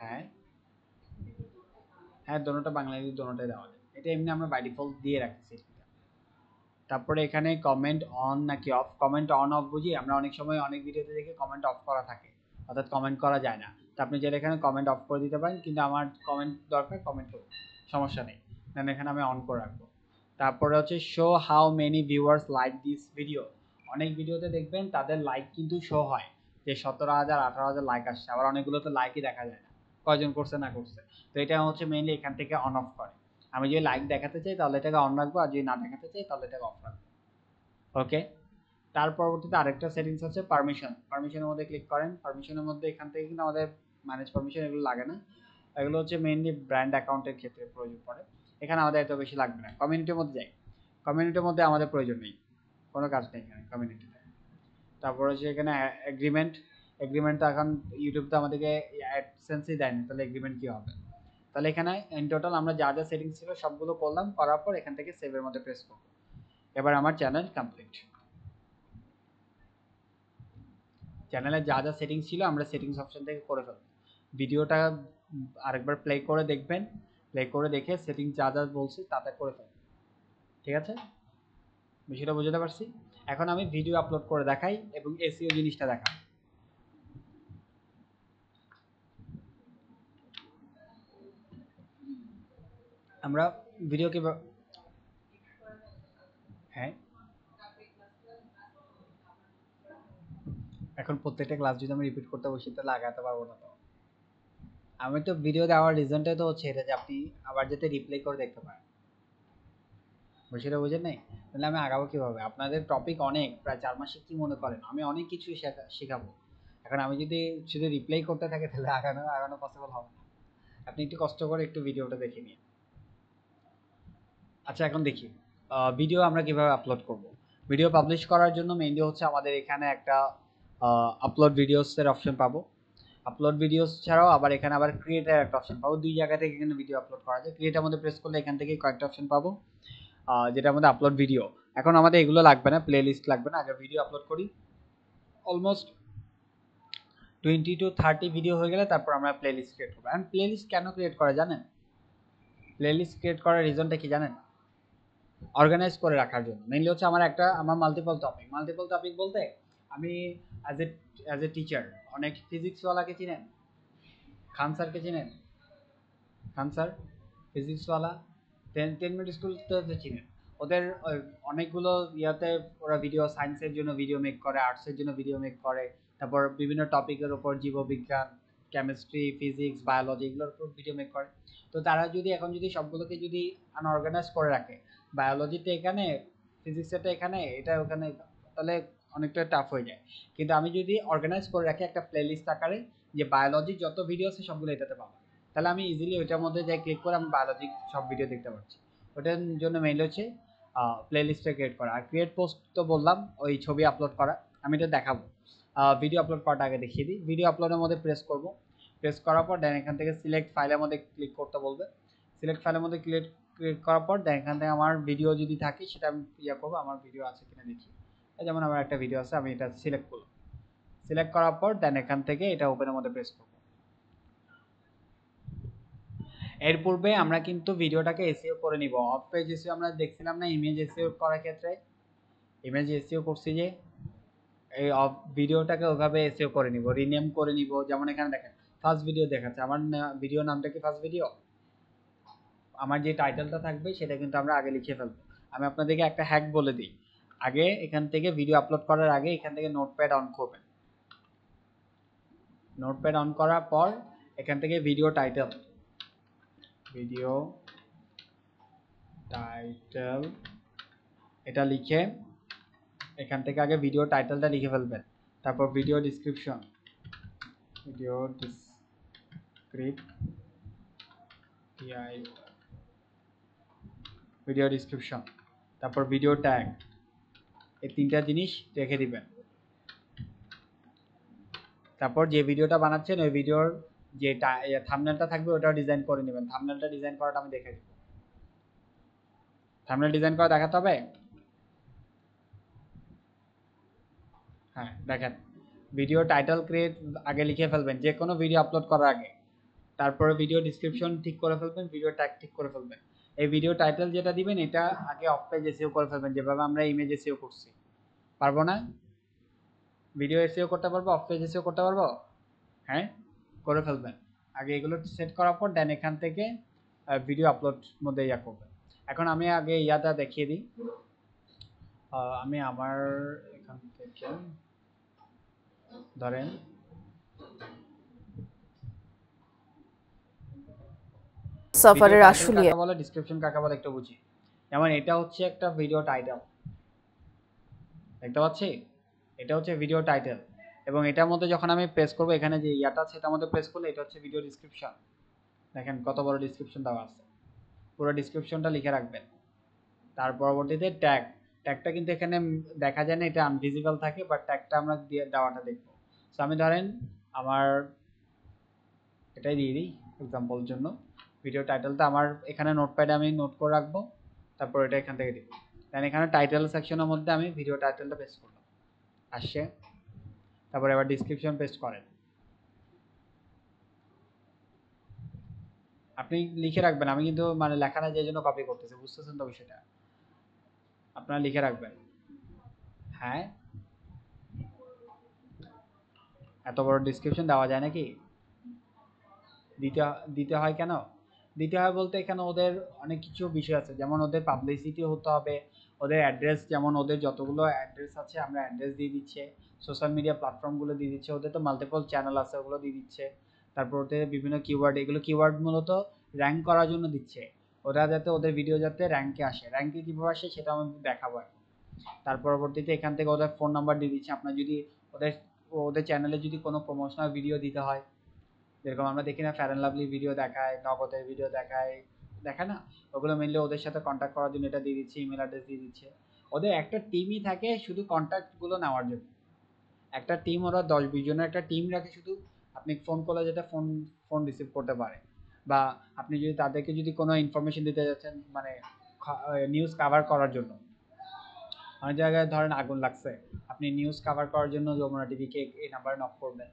হ্যাঁ হ্যাঁ, দোনোটা বাংলা ইংলিশ দোনোটাই দেওয়া যায়, এটা এমনি আমরা বাই ডিফল্ট দিয়ে রাখছি। তারপরে এখানে কমেন্ট অন নাকি অফ, কমেন্ট অন অফ বুঝি আমরা অনেক সময় অনেক ভিডিওতে দেখি কমেন্ট অফ করা থাকে, অর্থাৎ কমেন্ট করা যায় না। তো আপনি যেটা এখানে কমেন্ট অফ করে দিতে পারেন, কিন্তু আমার কমেন্ট দরকার, কমেন্ট করুন, সমস্যা নেই, দেন এখানে আমি অন করে রাখবো। তারপরে হচ্ছে show how many viewers like this video, অনেক ভিডিওতে দেখবেন তাদের লাইক কিন্তু শো হয় যে 17,000 18,000 লাইক আসছে, আবার অনেকগুলোতে লাইকই দেখা যায় না, কয়জন করছে না করছে। তো এটা হচ্ছে মেইনলি এখান থেকে অন অফ করে। আমি যদি লাইক দেখাতে চাই তাহলে এটাকে অন রাখবো, আর যদি না দেখাতে চাই তাহলে এটাকে অফ রাখবো। ওকে, তার পরবর্তীতে আরেকটা সেটিংস হচ্ছে পারমিশন, পারমিশনের মধ্যে ক্লিক করেন। পারমিশনের মধ্যে এখান থেকে কিন্তু আমাদের ম্যানেজ পারমিশন এগুলো লাগে না, এগুলো হচ্ছে মেইনলি ব্র্যান্ড অ্যাকাউন্টের ক্ষেত্রে প্রয়োজন পড়ে, এখানে আমাদের এত বেশি লাগবে না। কমিউনিটির মধ্যে যাই, কমিউনিটির মধ্যে আমাদের প্রয়োজন নেই, কোনো কাজ নেই এখানে কমিউনিটিতে। তারপর হচ্ছে এখানে এগ্রিমেন্ট, এগ্রিমেন্ট তো এখন ইউটিউব তো আমাদেরকে অ্যাডসেন্সই দেয়নি, তাহলে এগ্রিমেন্ট কি হবে। তাহলে এখানে ইন টোটাল আমরা যা যা সেটিংস ছিল সবগুলো করলাম, করার পর এখান থেকে সেভের মধ্যে প্রেস করব। এবার আমার চ্যানেল কমপ্লিট, চ্যানেলে যা যা সেটিংস ছিল আমরা সেটিংস অপশন থেকে করে ফেলব। ভিডিওটা আরেকবার প্লে করে দেখবেন, প্লে করে দেখে সেটিংস যা যা বলছি তাতে করে ফেলবেন, ঠিক আছে, বিষয়টা বুঝতে পারছি। এখন আমি ভিডিও আপলোড করে দেখাই এবং এসইও জিনিসটা দেখাই। আমরা ভিডিও কি, হ্যাঁ এখন প্রত্যেকটা ক্লাস যদি আমি রিপিট করতে বসি তাহলে আগাতে পারবো না। তো আমি তো ভিডিও দেওয়ার রিজনটাই তো হচ্ছে এটা যে আপনি আবার যাতে রিপ্লে করে দেখতে পারেন, বিষয়টা বুঝেন নাই, তাহলে আমি আগাবো কিভাবে। আপনাদের টপিক অনেক, প্রায় 4 মাসে কি মনে করেন আমি অনেক কিছু শেখাবো। এখন আমি যদি শুধু রিপ্লাই করতে থাকি তাহলে আগানো আগানো পসিবল হবে না। আপনি একটু কষ্ট করে একটু ভিডিওটা দেখে নিন। আচ্ছা এখন দেখি ভিডিও আমরা কিভাবে আপলোড করব। ভিডিও পাবলিশ করার জন্য মেইনলি হচ্ছে আমাদের এখানে একটা আপলোড ভিডিওসের অপশন পাবো। আপলোড ভিডিওস ছাড়াও আবার এখানে আবার ক্রিয়েটার একটা অপশন পাবো, দুই জায়গা থেকে এখানে ভিডিও আপলোড করা যায়। ক্রিয়েটার মধ্যে প্রেস করলে এখান থেকে কয়েকটা অপশন পাবো, যেটার মধ্যে আপলোড ভিডিও। এখন আমাদের এগুলো লাগবে না, প্লে লিস্ট লাগবে না, আগে ভিডিও আপলোড করি। অলমোস্ট 20 to 30 ভিডিও হয়ে গেলে তারপর আমরা প্লে লিস্ট ক্রিয়েট করবো। এখন প্লে লিস্ট কেন ক্রিয়েট করা জানেন? প্লে লিস্ট ক্রিয়েট করার রিজনটা কি জানেন? অর্গানাইজ করে রাখার জন্য। মেইনলি হচ্ছে আমার মাল্টিপল টপিক বলতে আমি অ্যাজ এ টিচার অনেক ফিজিক্সওয়ালাকে চিনেন, খান স্যারকে চিনেন, খান স্যার ফিজিক্সওয়ালা, 10 মিনিট স্কুল তো চিনেন। ওদের অনেকগুলো ইয়াতে ওরা ভিডিও, সায়েন্সের জন্য ভিডিও মেক করে, আর্টসের জন্য ভিডিও মেক করে, তারপর বিভিন্ন টপিকের উপর জীববিজ্ঞান, কেমিস্ট্রি, ফিজিক্স, বায়োলজি এগুলোর উপর ভিডিও মেক করে। তো তারা যদি এখন যদি সবগুলোকে যদি আনঅর্গানাইজ করে রাখে, বায়োলজিতে এখানে, ফিজিক্সেরটা এখানে, এটা ওখানে, তাহলে অনেকটা টাফ হয়ে যায়। কিন্তু আমি যদি অর্গানাইজ করে রাখি একটা প্লেলিস্ট আকারে, যে বায়োলজির যত ভিডিও আছে সবগুলো এটাতে পাবো, তাহলে আমি ইজিলি ওইটার মধ্যে যাই ক্লিক করে আমি বায়োলজি সব ভিডিও দেখতে পাচ্ছি। ওটার জন্য মেইনলি হচ্ছে প্লেলিস্টটা ক্রিয়েট করা। আর ক্রিয়েট পোস্ট তো বললাম ওই ছবি আপলোড করা, আমি এটা দেখাবো। ভিডিও আপলোড করাটা আগে দেখিয়ে দিই। ভিডিও আপলোডের মধ্যে প্রেস করব, প্রেস করার পর দেন এখান থেকে সিলেক্ট ফাইলের মধ্যে ক্লিক করতে বলবে। সিলেক্ট ফাইলের মধ্যে ক্লিক করার পর দেন এখান থেকে আমার ভিডিও যদি থাকে সেটা আমি ইয়ে করবো, আমার ভিডিও আছে কিনা দেখি। যেমন আমার একটা ভিডিও আছে, আমি এটা সিলেক্ট করলাম। সিলেক্ট করার পর দেন এখান থেকে এটা ওপেনের মধ্যে প্রেস করব। এর পূর্বে আমরা কিন্তু ভিডিওটাকে এসইও করে নিব। অফ পেজ এসইও আমরা দেখছিলাম না ইমেজ এসইও করার ক্ষেত্রে, ইমেজ এসইও করছি যে এই অফ ভিডিওটাকে ওভাবে এসইও করে নিব, রিনেম করে নিব। যেমন এখানে দেখেন ফার্স্ট ভিডিও দেখাচ্ছে, আমার ভিডিও নামটা কি ফার্স্ট ভিডিও, আমার যে টাইটেলটা থাকবে সেটা কিন্তু আমরা আগে লিখে ফেলবো। আমি আপনাদেরকে একটা হ্যাক বলে দিই, আগে এখান থেকে ভিডিও আপলোড করার আগে এখান থেকে নোটপ্যাড অন করবেন। নোটপ্যাড অন করার পর এখান থেকে ভিডিও টাইটেল এটা লিখে এখান থেকে আগে ভিডিও টাইটেলটা লিখে ফেলবেন। তারপর ভিডিও ডিসক্রিপশন, তারপর ভিডিও ট্যাগ, এই তিনটা জিনিস রেখে দিবেন। তারপর যে ভিডিওটা বানাচ্ছেন ওই ভিডিওর যে থাম্বনেলটা থাকবে ওটাও ডিজাইন করে নেবেন। থাম্বনেলটা ডিজাইন করাটা আমি দেখাই দিব। থাম্বনেল ডিজাইন করা দেখাতে হবে। হ্যাঁ দেখেন, ভিডিও টাইটেল ক্রিয়েট আগে লিখে ফেলবেন যে কোনো ভিডিও আপলোড করার আগে। তারপরে ভিডিও ডিসক্রিপশন ঠিক করে ফেলবেন, ভিডিও ট্যাগ ঠিক করে ফেলবেন। এই ভিডিও টাইটেল যেটা দিবেন এটা আগে অফ পেজ এসইও করে ফেলবেন, যেভাবে আমরা ইমেজ এসইও করছি। পারবো না? ভিডিও এসইও করতে পারবো, অফ পেজ এসইও করতে পারবো? হ্যাঁ, করে ফেলবেন। আগে এগুলো সেট করার পর দেন এখান থেকে ভিডিও আপলোড মধ্যে ইয়া করবেন। এখন আমি আগে ইয়াটা দেখিয়ে দিই। আমি আমার এখান থেকে ধরেন ভিডিও সাফারের টাইটেল আশুলিয়া। কাকে বলে, ডেসক্রিপশন কাকে বলে একটু বুঝি। যেমন এটা হচ্ছে একটা ভিডিও টাইটেল, দেখতে পাচ্ছি? এটা হচ্ছে ভিডিও টাইটেল, এবং এটার মধ্যে যখন আমি প্রেস করব, এখানে যে ইয়াটা আছে এটার মধ্যে প্রেস করলে এটা হচ্ছে ভিডিও ডেসক্রিপশন। দেখেন কত বড় ডেসক্রিপশন দেওয়া আছে, পুরো ডেসক্রিপশনটা লিখে রাখবেন। তার পরবর্তীতে ট্যাগ, ট্যাগটা কিন্তু এখানে দেখা যায় না, এটা আনভিজিবল থাকে, বাট ট্যাগটা আমরা দিয়ে দেওয়াটা দেখব। সো আমি ধরেন আমার এটাই দিয়ে দিই এক্সাম্পলের জন্য। ভিডিও টাইটেলটা আমার এখানে নোটপ্যাডে আমি নোট করে রাখবো, তারপর এটা এখান থেকে দিব। দেন এখানে টাইটেল সেকশনের মধ্যে আমি ভিডিও টাইটেলটা পেস্ট করলাম, আসছে। তারপর এবার ডেসক্রিপশন পেস্ট করেন। আপনি লিখে রাখবেন, আমি কিন্তু মানে লেখা না যে জন্য কপি করতেছি, বুঝতেছেন তো বিষয়টা? আপনারা লিখে রাখবেন। হ্যাঁ, এত বড় ডেসক্রিপশন দেওয়া যায় নাকি? দিতে দিতে হয় কেন? দিতে হয় বলতে এখানে ওদের অনেক কিছু বিষয় আছে, যেমন ওদের পাবলিসিটি হতে হবে, ওদের অ্যাড্রেস, যেমন ওদের যতগুলো অ্যাড্রেস আছে আমরা অ্যাড্রেস দিয়ে দিচ্ছে, সোশ্যাল মিডিয়া প্ল্যাটফর্মগুলো দিয়ে দিচ্ছে, ওদের তো মাল্টিপল চ্যানেল আছে ওগুলো দিয়ে দিচ্ছে। তারপর ওদের বিভিন্ন কিওয়ার্ড, এগুলো কিওয়ার্ড মূলত র্যাঙ্ক করার জন্য দিচ্ছে, ওরা যাতে ওদের ভিডিও যাতে র্যাঙ্কে আসে। র্যাঙ্কে কীভাবে আসে সেটা আমি দেখাবো এখন। তার পরবর্তীতে এখান থেকে ওদের ফোন নাম্বার দিয়ে দিচ্ছে, আপনার যদি ওদের ওদের চ্যানেলে যদি কোনো প্রমোশনাল ভিডিও দিতে হয়, যেরকম আমরা দেখি না ফেয়ার অ্যান্ড লাভলি ভিডিও দেখায়, নগদের ভিডিও দেখায়, দেখায় না, ওগুলো মেনলি ওদের সাথে কন্ট্যাক্ট করার জন্য এটা দিয়ে দিচ্ছে, ইমেল অ্যাড্রেস দিয়ে দিচ্ছে। ওদের একটা টিমই থাকে শুধু কন্ট্যাক্টগুলো নেওয়ার জন্য, একটা টিম, ওরা 10-20 জনের একটা টিম রাখে শুধু। আপনি ফোন করলে যেটা ফোন ফোন রিসিভ করতে পারে, বা আপনি যদি তাদেরকে যদি কোনো ইনফরমেশন দিতে যাচ্ছেন, মানে নিউজ কাভার করার জন্য, অনেক জায়গায় ধরেন আগুন লাগছে, আপনি নিউজ কাভার করার জন্য যমুনা টিভিকে এই নাম্বারে নক করবেন,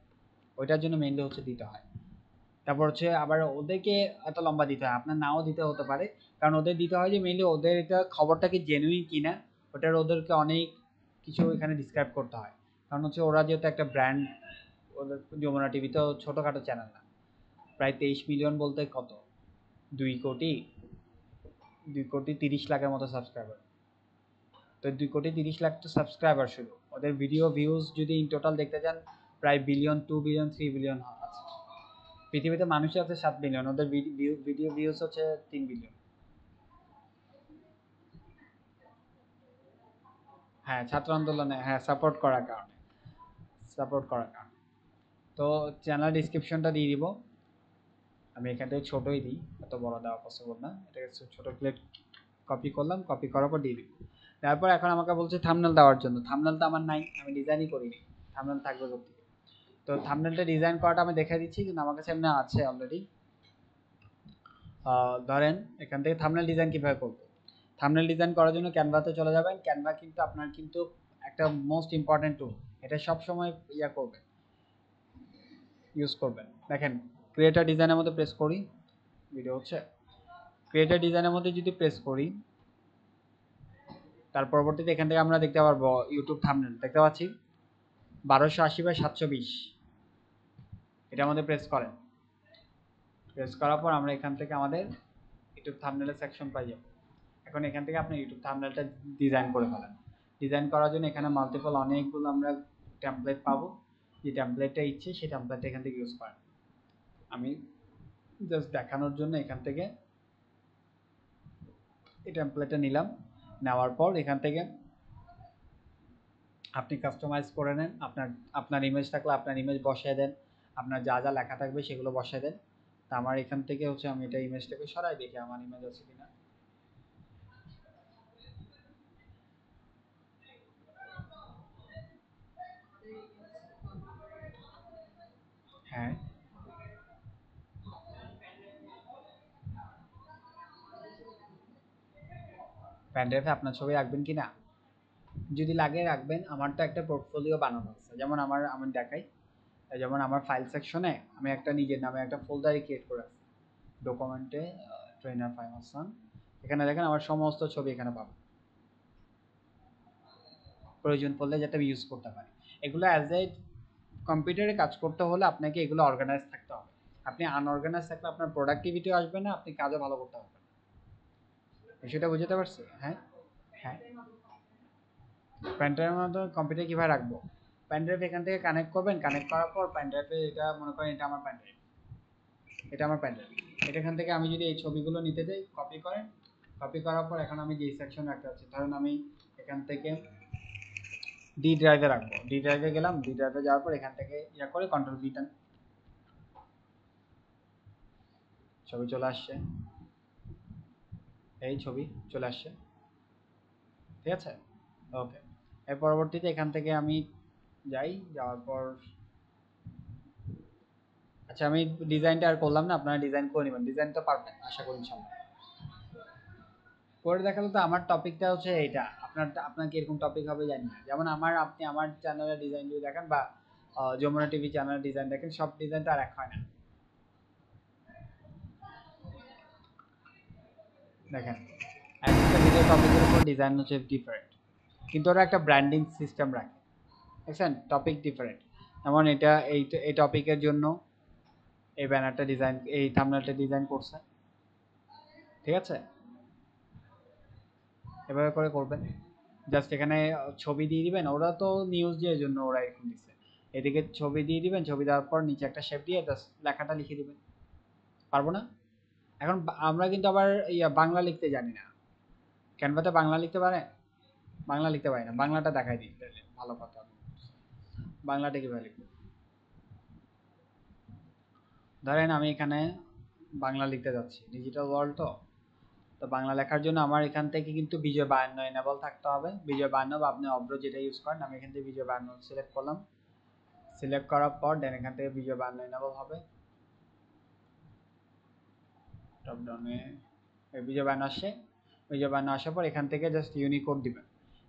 ওইটার জন্য মেনলি হচ্ছে দিতে হয়। তারপর হচ্ছে আবার ওদেরকে এত লম্বা দিতে হয়, আপনার নাও দিতে হতে পারে, কারণ ওদের দিতে হয় যে মেনলি ওদের এটা খবরটা কি জেনুইন কিনা, ওটার ওদেরকে অনেক কিছু এখানে ডিসক্রাইব করতে হয়। কারণ হচ্ছে ওরা যেহেতু একটা ব্র্যান্ড, ওদের যমুনা টিভি তো ছোটোখাটো চ্যানেল না, প্রায় 23 মিলিয়ন বলতে কত, 2 কোটি 2,30,00,000-এর মতো সাবস্ক্রাইবার। তো 2,30,00,000 তো সাবস্ক্রাইবার শুধু, ওদের ভিডিও ভিউজ যদি ইন টোটাল দেখতে যান প্রায় বিলিয়ন, 2 বিলিয়ন, 3 বিলিয়ন আছে। পৃথিবীতে মানুষ আছে 7 বিলিয়ন, ওদের ভিডিও ভিউজ হচ্ছে 3 বিলিয়ন। হ্যাঁ, ছাত্র আন্দোলনে, হ্যাঁ, সাপোর্ট করার কারণে। তো চ্যানেল ডিসক্রিপশনটা দিয়ে দিব, আমি এখান থেকে ছোটোই দিই, এত বড় দেওয়া পসিবল না, এটাকে ছোটো প্লেট কপি করলাম, কপি করার পর দিয়ে দিব। তারপর এখন আমাকে বলছে থাম্বনেল দেওয়ার জন্য, থাম্বনেলটা আমার নাই, আমি ডিজাইনই করিনি, থাম্বনেল থাকবে কোথায়? তো থাম্বনেলটা ডিজাইন করাটা আমি দেখাই দিচ্ছি, কিন্তু আমার কাছে এমনি আছে অলরেডি। ধরেন এখান থেকে থাম্বনেল ডিজাইন কীভাবে করবো। থাম্বনেল ডিজাইন করার জন্য ক্যানভাতে চলে যাবেন। ক্যানভা কিন্তু আপনার কিন্তু একটা মোস্ট ইম্পর্টেন্ট টুল, এটা সবসময় ইয়া করবেন, ইউজ করবেন। দেখেন ক্রিয়েটার ডিজাইনের মধ্যে প্রেস করি, ভিডিও হচ্ছে, ক্রিয়েটার ডিজাইনের মধ্যে যদি প্রেস করি, তার পরবর্তীতে এখান থেকে আমরা দেখতে পারবো ইউটিউব থাম্বনেল, দেখতে পাচ্ছি 1280x720, এটার মধ্যে প্রেস করেন। প্রেস করার পর আমরা এখান থেকে আমাদের ইউটিউব থাম্বনেলের সেকশন পাই যাবো। এখন এখান থেকে আপনি ইউটিউব থাম্বনেলটা ডিজাইন করে ফেলেন। ডিজাইন করার জন্য এখানে মাল্টিপল অনেকগুলো আমরা টেমপ্লেট পাবো, যে টেমপ্লেটটা ইচ্ছে সেই টেমপ্লেটটা এখান থেকে ইউজ করেন। আমি জাস্ট দেখানোর জন্য এখান থেকে এই টেমপ্লেটটা নিলাম, নেওয়ার পর এখান থেকে আপনি কাস্টমাইজ করে নেন, আপনার ইমেজ থাকলে আপনার ইমেজ বসায় দেন, আপনার যা যা লেখা থাকবে সেগুলো বসায় দেন। তা আমার এখান থেকে হচ্ছে আমি এটা ইমেজটাকে সরাই, দেখি আমার ইমেজ আছে কিনা। হ্যাঁ, প্যান ড্রাইভে আপনার ছবি রাখবেন কি না? যদি লাগে রাখবেন। আমার তো একটা পোর্টফোলিও বানানো আছে, যেমন আমি দেখাই, যেমন আমার ফাইল সেকশনে আমি একটা নিজের নামে একটা ফোল্ডারই ক্রিয়েট করে আছি, ডকুমেন্টে ট্রেনার ফাইমাসন। এখানে দেখেন আমার সমস্ত ছবি এখানে পাবেন, প্রয়োজন পড়লে যাতে আমি ইউজ করতে পারি। এগুলো অ্যাজ এ কম্পিউটারে কাজ করতে হলে আপনাকে এগুলো অর্গানাইজ থাকতে হবে। আপনি আনঅর্গানাইজ থাকলে আপনার প্রোডাক্টিভিটিও আসবে না, আপনি কাজও ভালো করতে পারবেন। বিষয়টা বুঝতে পারছি? হ্যাঁ হ্যাঁ। প্যানড্রাইভের মাধ্যমে কম্পিউটার কীভাবে রাখবো? প্যানড্রাইভ এখান থেকে কানেক্ট করবেন, কানেক্ট করার পর প্যানড্রাইভে এটা মনে করেন এটা আমার প্যানড্রাইভ, এটা আমার প্যানড্রাইভ। এটা এখান থেকে আমি যদি এই ছবিগুলো নিতে যাই, কপি করেন, কপি করার পর এখন আমি যেই সেকশন রাখতে চাচ্ছি, ধরুন আমি এখান থেকে ডি ড্রাইভে রাখবো। ডি ড্রাইভে গেলাম, ডি ড্রাইভে যাওয়ার পর এখান থেকে ইয়া করে কন্ট্রোল ভি টান, ছবি চলে আসছে, এই ছবি চলে আসছে, ঠিক আছে? ওকে। এর পরবর্তীতে এখান থেকে আমি যাই, যাওয়ার পর আচ্ছা আমি ডিজাইনটা আর করলাম না, আপনারা ডিজাইন করে নেবেন, ডিজাইন তো পারবেন আশা করি ইনশাল্লাহ। করে দেখালো তো আমার টপিকটা হচ্ছে এইটা, আপনার কি এরকম টপিক হবে জানি না। যেমন আপনি আমার চ্যানেলের ডিজাইন যদি দেখেন বা যমুনা টিভি চ্যানেলের ডিজাইন দেখেন, সব ডিজাইন তো আর এক হয় না। দেখেন একটা ভিডিও টপিকের উপর ডিজাইন হচ্ছে ডিফারেন্ট, কিন্তু ওরা একটা ব্র্যান্ডিং সিস্টেম রাখে, দেখছেন? Topic different. যেমন এটা এই টপিকের জন্য এই ব্যানারটা ডিজাইন, এই থাম্বনেলটা ডিজাইন করছে, ঠিক আছে? এভাবে করে করবেন। জাস্ট এখানে ছবি দিয়ে দিবেন, ওরা তো নিউজ এর জন্য ওরা এরকম দিচ্ছে। এদিকে ছবি দিয়ে দিবেন, ছবি দেওয়ার পর নিচে একটা শেপ দিয়ে জাস্ট লেখাটা লিখে দিবেন। পারবো না? এখন আমরা কিন্তু আবার বাংলা লিখতে জানি না। ক্যানভাতে বাংলা লিখতে পারে? বাংলা লিখতে পারি না, বাংলাটা দেখাই দিই তাহলে ভালো কথা। বাংলাটা কিভাবে লিখবো? ধরেন আমি এখানে বাংলা লিখতে যাচ্ছি, ডিজিটাল ওয়ার্ল্ড তো, তো বাংলা লেখার জন্য আমার এখান থেকে কিন্তু বিজয় 52 এনেবল থাকতে হবে। বিজয় 52 বা আপনি অব্র যেটা ইউজ করেন, আমি এখান থেকে বিজয় 52 সিলেক্ট করলাম। সিলেক্ট করার পর দেন এখান থেকে বিজয় 52 এনেবল হবে। টপ ডাউনে বিজয় 52 আসে, বিজয় 52 আসার পর এখান থেকে জাস্ট ইউনিকোড দিবেন।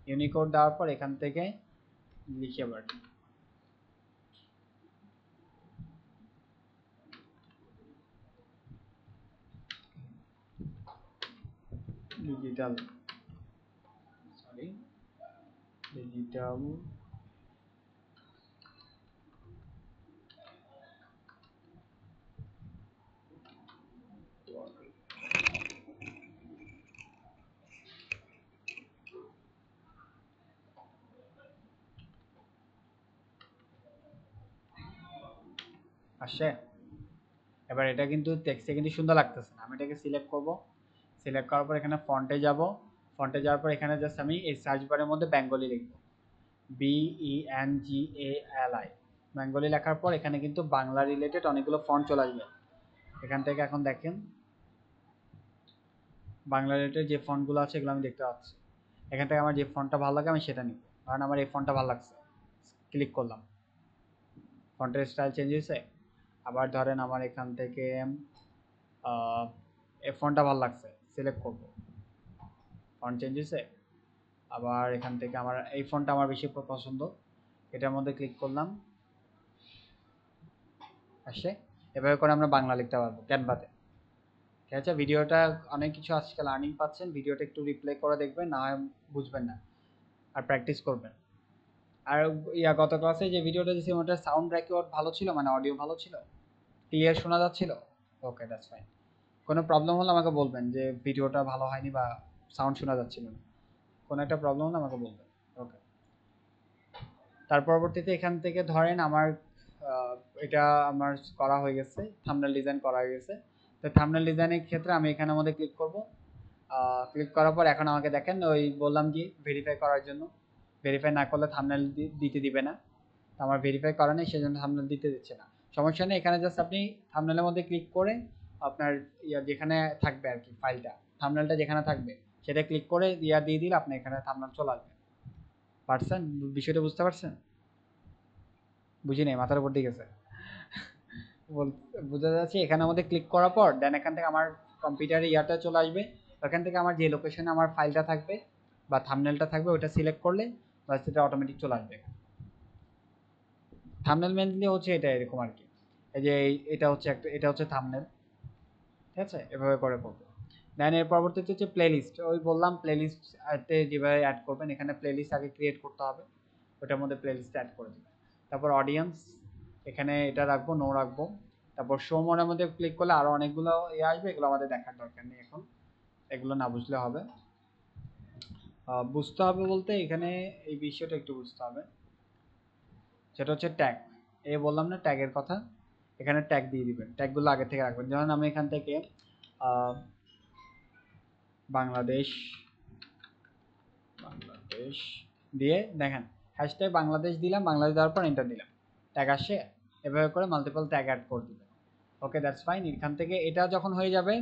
ইউনিকোড দেওয়ার পর এখান থেকে লিখে পারবেন ডিজিটাল, সরি ডিজিটাল আসে। এবার এটা কিন্তু টেক্সটে কিন্তু সুন্দর লাগতেছে না, আমি এটাকে সিলেক্ট করব। সিলেক্ট করার পর এখানে ফন্টে যাব, ফন্টে যাওয়ার পর এখানে জাস্ট আমি এই সার্চ বারের মধ্যে বেঙ্গলি লিখব, BENGALI, বেঙ্গলি লেখার পর এখানে কিন্তু বাংলা রিলেটেড অনেকগুলো ফন্ট চলে আসবে। এখান থেকে এখন দেখেন বাংলা রিলেটেড যে ফন্টগুলো আছে এগুলো আমি দেখতে পাচ্ছি। এখান থেকে আমার যে ফন্টটা ভালো লাগে আমি সেটা নিব, কারণ আমার এই ফন্টটা ভালো লাগছে। ক্লিক করলাম, ফন্টের স্টাইল চেঞ্জ হয়েছে। আবার ধরেন আমার এখান থেকে এই ফন্টটা ভালো লাগছে, সিলেক্ট করব, ফন্ট চেঞ্জ হয়েছে। আবার এখান থেকে আমার এই ফন্টটা আমার বেশি পছন্দ, এটার মধ্যে ক্লিক করলাম, আসে। এভাবে করে আমরা বাংলা লিখতে পারবো ক্যানভাতে, ঠিক আছে? ভিডিওটা অনেক কিছু আজকে লার্নিং পাচ্ছেন, ভিডিওটা একটু রিপ্লে করে দেখবেন, না হয় বুঝবেন না, আর প্র্যাকটিস করবেন। আর গত ক্লাসে যে ভিডিওটা দিয়েছি ওটা সাউন্ড রেকর্ড ভালো ছিল, মানে অডিও ভালো ছিল, ক্লিয়ার শোনা যাচ্ছিল? ওকে, দ্যাটস ফাইন। কোনো প্রবলেম হলে আমাকে বলবেন যে ভিডিওটা ভালো হয়নি বা সাউন্ড শোনা যাচ্ছিল না, কোনো একটা প্রবলেম হলে আমাকে বলবেন। ওকে। তার পরবর্তীতে এখান থেকে ধরেন আমার এটা আমার করা হয়ে গেছে, থাম্বনেল ডিজাইন করা হয়ে গেছে। তো থাম্বনেল ডিজাইনের ক্ষেত্রে আমি এখানের মধ্যে ক্লিক করব। ক্লিক করার পর এখন আমাকে দেখেন ওই বললাম যে ভেরিফাই করার জন্য, ভেরিফাই না করলে থাম্বনেল দিতে দিবে না। তো আমার ভেরিফাই করা নেই, সেজন্য থাম্বনেল দিতে দিচ্ছে না। সমস্যা নেই, এখানে জাস্ট আপনি থাম্বনেলের মধ্যে ক্লিক করে আপনার যেখানে থাকবে আর কি ফাইলটা, থাম্বনেলটা যেখানে থাকবে সেটা ক্লিক করে দিয়ে দিলে আপনি এখানে থাম্বনেল চলে আসবে। পারছেন? বিষয়টা বুঝতে পারছেন? বুঝি নাই, মাথার উপর দিয়ে গেছে। বোঝা যাচ্ছে? এখানে আমাদের ক্লিক করার পর দেন এখান থেকে আমার কম্পিউটারে ইয়াটা চলে আসবে, ওখান থেকে আমার যে লোকেশনে আমার ফাইলটা থাকবে বা থাম্বনেলটা থাকবে ওটা সিলেক্ট করলে বাস এটা অটোমেটিক চলে আসবে। থাম্বনেল মেনলি হচ্ছে এটা এরকম আর কি, এই যে এটা হচ্ছে একটা, এটা হচ্ছে থাম্বনেল, ঠিক আছে, এভাবে করে করবো। দেন এর পরবর্তীতে হচ্ছে প্লেলিস্ট, ওই বললাম প্লেলিস্টে যেভাবে অ্যাড করবেন, এখানে প্লেলিস্ট আগে ক্রিয়েট করতে হবে, ওটার মধ্যে প্লেলিস্ট অ্যাড করে দেবেন। তারপর অডিয়েন্স, এখানে এটা রাখবো, নো রাখবো। তারপর শো মোডের মধ্যে ক্লিক করলে আরও অনেকগুলো আসবে, এগুলো আমাদের দেখার দরকার নেই এখন, এগুলো না বুঝলে হবে। বুঝতে হবে বলতে এখানে এই বিষয়টা একটু বুঝতে হবে, সেটা হচ্ছে ট্যাগ। বললাম না ট্যাগের কথা, এখানে ট্যাগ দিয়ে দিবেন, ট্যাগগুলো আগে থেকে রাখবেন। যেমন আমি এখান থেকে বাংলাদেশ দিয়ে দেখেন হ্যাশট্যাগ বাংলাদেশ দিলাম, বাংলাদেশ দেওয়ার পর এন্টার দিলাম, ট্যাগ আসে। এভাবে করে মাল্টিপল ট্যাগ অ্যাড করে দিবেন। ওকে, দ্যাটস ফাইন। এখান থেকে এটা যখন হয়ে যাবে,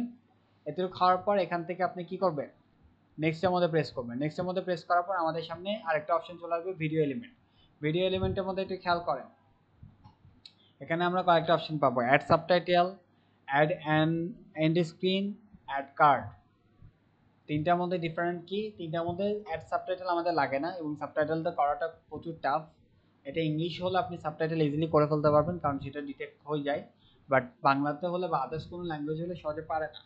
এতটুকু খাওয়ার পর এখান থেকে আপনি কি করবেন, নেক্সটের মধ্যে প্রেস করবেন। নেক্সটের মধ্যে প্রেস করার পর আমাদের সামনে আরেকটা অপশন চলে আসবে, ভিডিও এলিমেন্ট। ভিডিও এলিমেন্টের মধ্যে একটু খেয়াল করেন, এখানে আমরা কয়েকটা অপশন পাবো, add subtitle, add end screen, add card. তিনটার মধ্যে ডিফারেন্ট কি, তিনটার মধ্যে অ্যাড সাবটাইটেল আমাদের লাগে না, এবং সাবটাইটেলটা করাটা প্রচুর টাফ। এটা ইংলিশ হলে আপনি সাবটাইটেল ইজিলি করে ফেলতে পারবেন, কারণ সেটা ডিটেক্ট হয়ে যায়, বাট বাংলাতে হলে বা আদার্স কোনো ল্যাঙ্গুয়েজ হলে সহজে পারে না।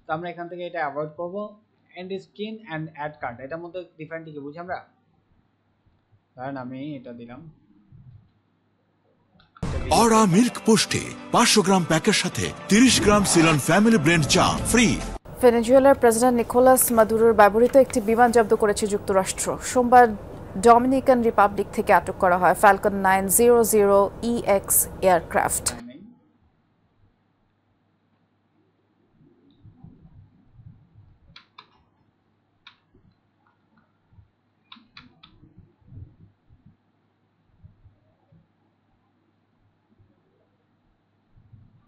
তো আমরা এখান থেকে এটা অ্যাভয়েড করবো। End screen and add card, এটার মধ্যে ডিফারেন্ট কি বুঝি আমরা, ধরেন আমি এটা দিলাম, অরা মিল্ক পোস্টে 500 গ্রাম প্যাকের সাথে 30 গ্রাম সিলন ফ্যামিলি ব্র্যান্ড চা ফ্রি। ভেনেজুয়েলার প্রেসিডেন্ট নিকোলাস মাদুরোর ব্যবহৃত একটি বিমান জব্দ করেছে যুক্তরাষ্ট্র। সোমবার ডমিনিকান রিপাবলিক থেকে আটক করা হয় ফ্যালকন 900 EX এয়ারক্রাফট।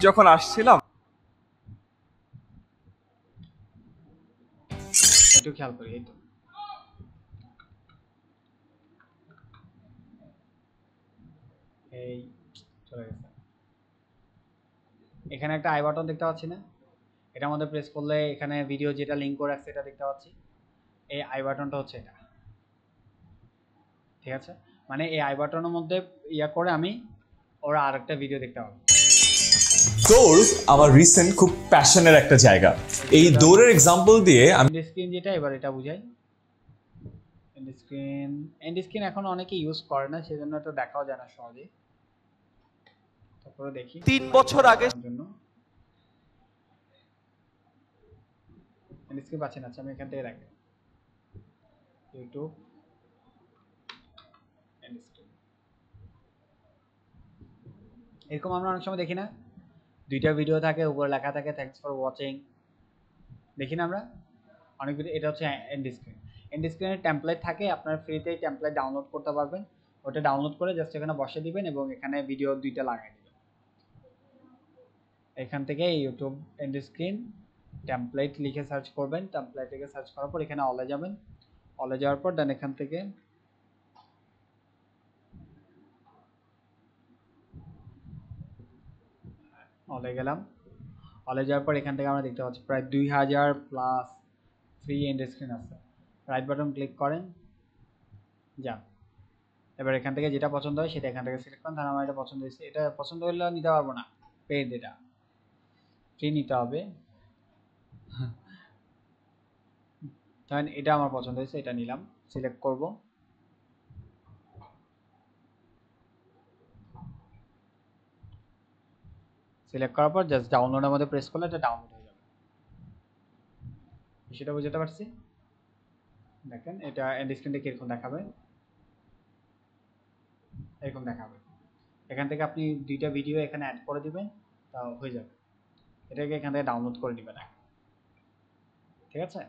যখন আসছিলাম একটু খেয়াল করি, এই তো এই চলে গেছে। এখানে একটা আই বাটন দেখতে পাচ্ছি না, এটার মধ্যে প্রেস করলে এখানে ভিডিও যেটা লিঙ্ক করে রাখছে এটা দেখতে পাচ্ছি। এই আই বাটনটা হচ্ছে এটা, ঠিক আছে, মানে এই আই বাটনের মধ্যে ইয়া করে আমি ওরা আরেকটা ভিডিও দেখতে পাবো। দৌড় আমার রিসেন্ট খুব প্যাশনের একটা জায়গা। এই দৌড়ের এক্সাম্পল দিয়ে আমি এন্ড স্ক্রিন যেটা, এবার এটা বুঝাই। এন্ড স্ক্রিন এখন অনেকে ইউজ করে না, সেজন্য এটা দেখাও যায় না সহজে। তারপরে দেখি 3 বছর আগে জন্য এন্ড স্ক্রিন পাচ্ছি না, আচ্ছা আমি এখান থেকে রাখি ইউটিউব এন্ড স্ক্রিন। এরকম আমরা অনেক সময় দেখি না, দুইটা ভিডিও থাকে, উপরে লেখা থাকে থ্যাঙ্কস ফর ওয়াচিং, দেখি না আমরা অনেক ভিডিও। এটা হচ্ছে এন্ড স্ক্রিন। এন্ড স্ক্রিনের টেমপ্লেট থাকে, আপনার ফ্রিতে টেমপ্লেট ডাউনলোড করতে পারবেন। ওটা ডাউনলোড করে জাস্ট এখানে বসে দিবেন এবং এখানে ভিডিও দুইটা লাগাই দিবেন। এখান থেকে ইউটিউব এন্ড স্ক্রিন টেমপ্লেট লিখে সার্চ করবেন, টেমপ্লেট লিখে সার্চ করার পর এখানে অলে যাবেন, অলে যাওয়ার পর দেন এখান থেকে অলে গেলাম। অলে যাওয়ার পর এখান থেকে আমরা দেখতে পাচ্ছি প্রায় 2000+ ফ্রি এন্ড স্ক্রিন আছে। রাইট বাটন ক্লিক করেন, যা এবার এখান থেকে যেটা পছন্দ হয় সেটা এখান থেকে সিলেক্ট করেন। তাহলে আমার এটা পছন্দ হয়েছে, এটা পছন্দ হলে নিতে পারবো না, পেড, এটা ফ্রি নিতে হবে। ধরেন এটা আমার পছন্দ হয়েছে, এটা নিলাম, সিলেক্ট করব। সিলেক্ট করার পর জাস্ট ডাউনলোডের মধ্যে প্রেস করলে এটা ডাউনলোড হয়ে যাবে। সেটা বুঝতে পারছি। দেখেন এটা এন্ড স্ক্রিনটা কিরকম দেখাবে, এরকম দেখাবে। এখান থেকে আপনি দুইটা ভিডিও এখানে অ্যাড করে দিবেন, তাও হয়ে যাবে। এটাকে এখান থেকে ডাউনলোড করে নেবেন, ঠিক আছে।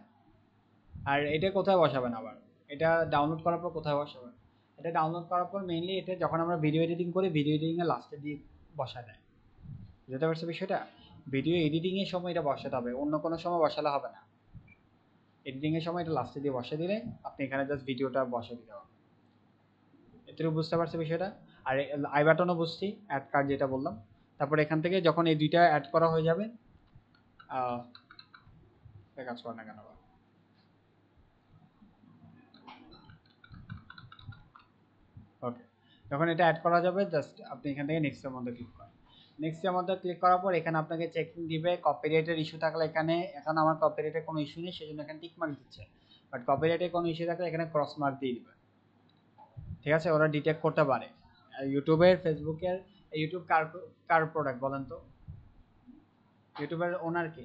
আর এটা কোথায় বসাবেন, আবার এটা ডাউনলোড করার পর কোথায় বসাবেন, এটা ডাউনলোড করার পর মেইনলি এটা যখন আমরা ভিডিও এডিটিং করি, ভিডিও এডিটিংয়ের লাস্টে দিয়ে বসা দেয়, বুঝতে পারছি বিষয়টা। ভিডিও এডিটিংয়ের সময় এটা বসাতে হবে, অন্য কোনো সময় বসালে হবে না। এডিটিংয়ের সময় এটা লাস্টে দিয়ে বসে দিলে আপনি এখানে জাস্ট ভিডিওটা বসে দিতে হবে। এটুকু বুঝতে পারছি বিষয়টা। আর আই বাটনও বুঝছি, অ্যাড কার্ড যেটা বললাম। তারপর এখান থেকে যখন এই দুইটা অ্যাড করা হয়ে যাবে, কাজ করে না কেন, ওকে, যখন এটা অ্যাড করা যাবে জাস্ট আপনি এখান থেকে নেক্সটের মধ্যে ক্লিক করেন। নেক্সটের মধ্যে ক্লিক করার পর এখানে আপনাকে চেকিং দিবে কপিরাইটের ইস্যু থাকলে এখানে, এখন আমার কপিরাইটের কোনো ইস্যু নেই সেজন্য এখানে টিক মার্ক দিচ্ছে, বাট কপিরাইটের কোনো ইস্যু থাকলে এখানে ক্রস মার্ক দিয়ে দিবে। ঠিক আছে, ওরা ডিটেক্ট করতে পারে। ইউটিউবের, ফেসবুকের, ইউটিউব কার কার প্রোডাক্ট বলেন তো? ইউটিউবের ওনার কে?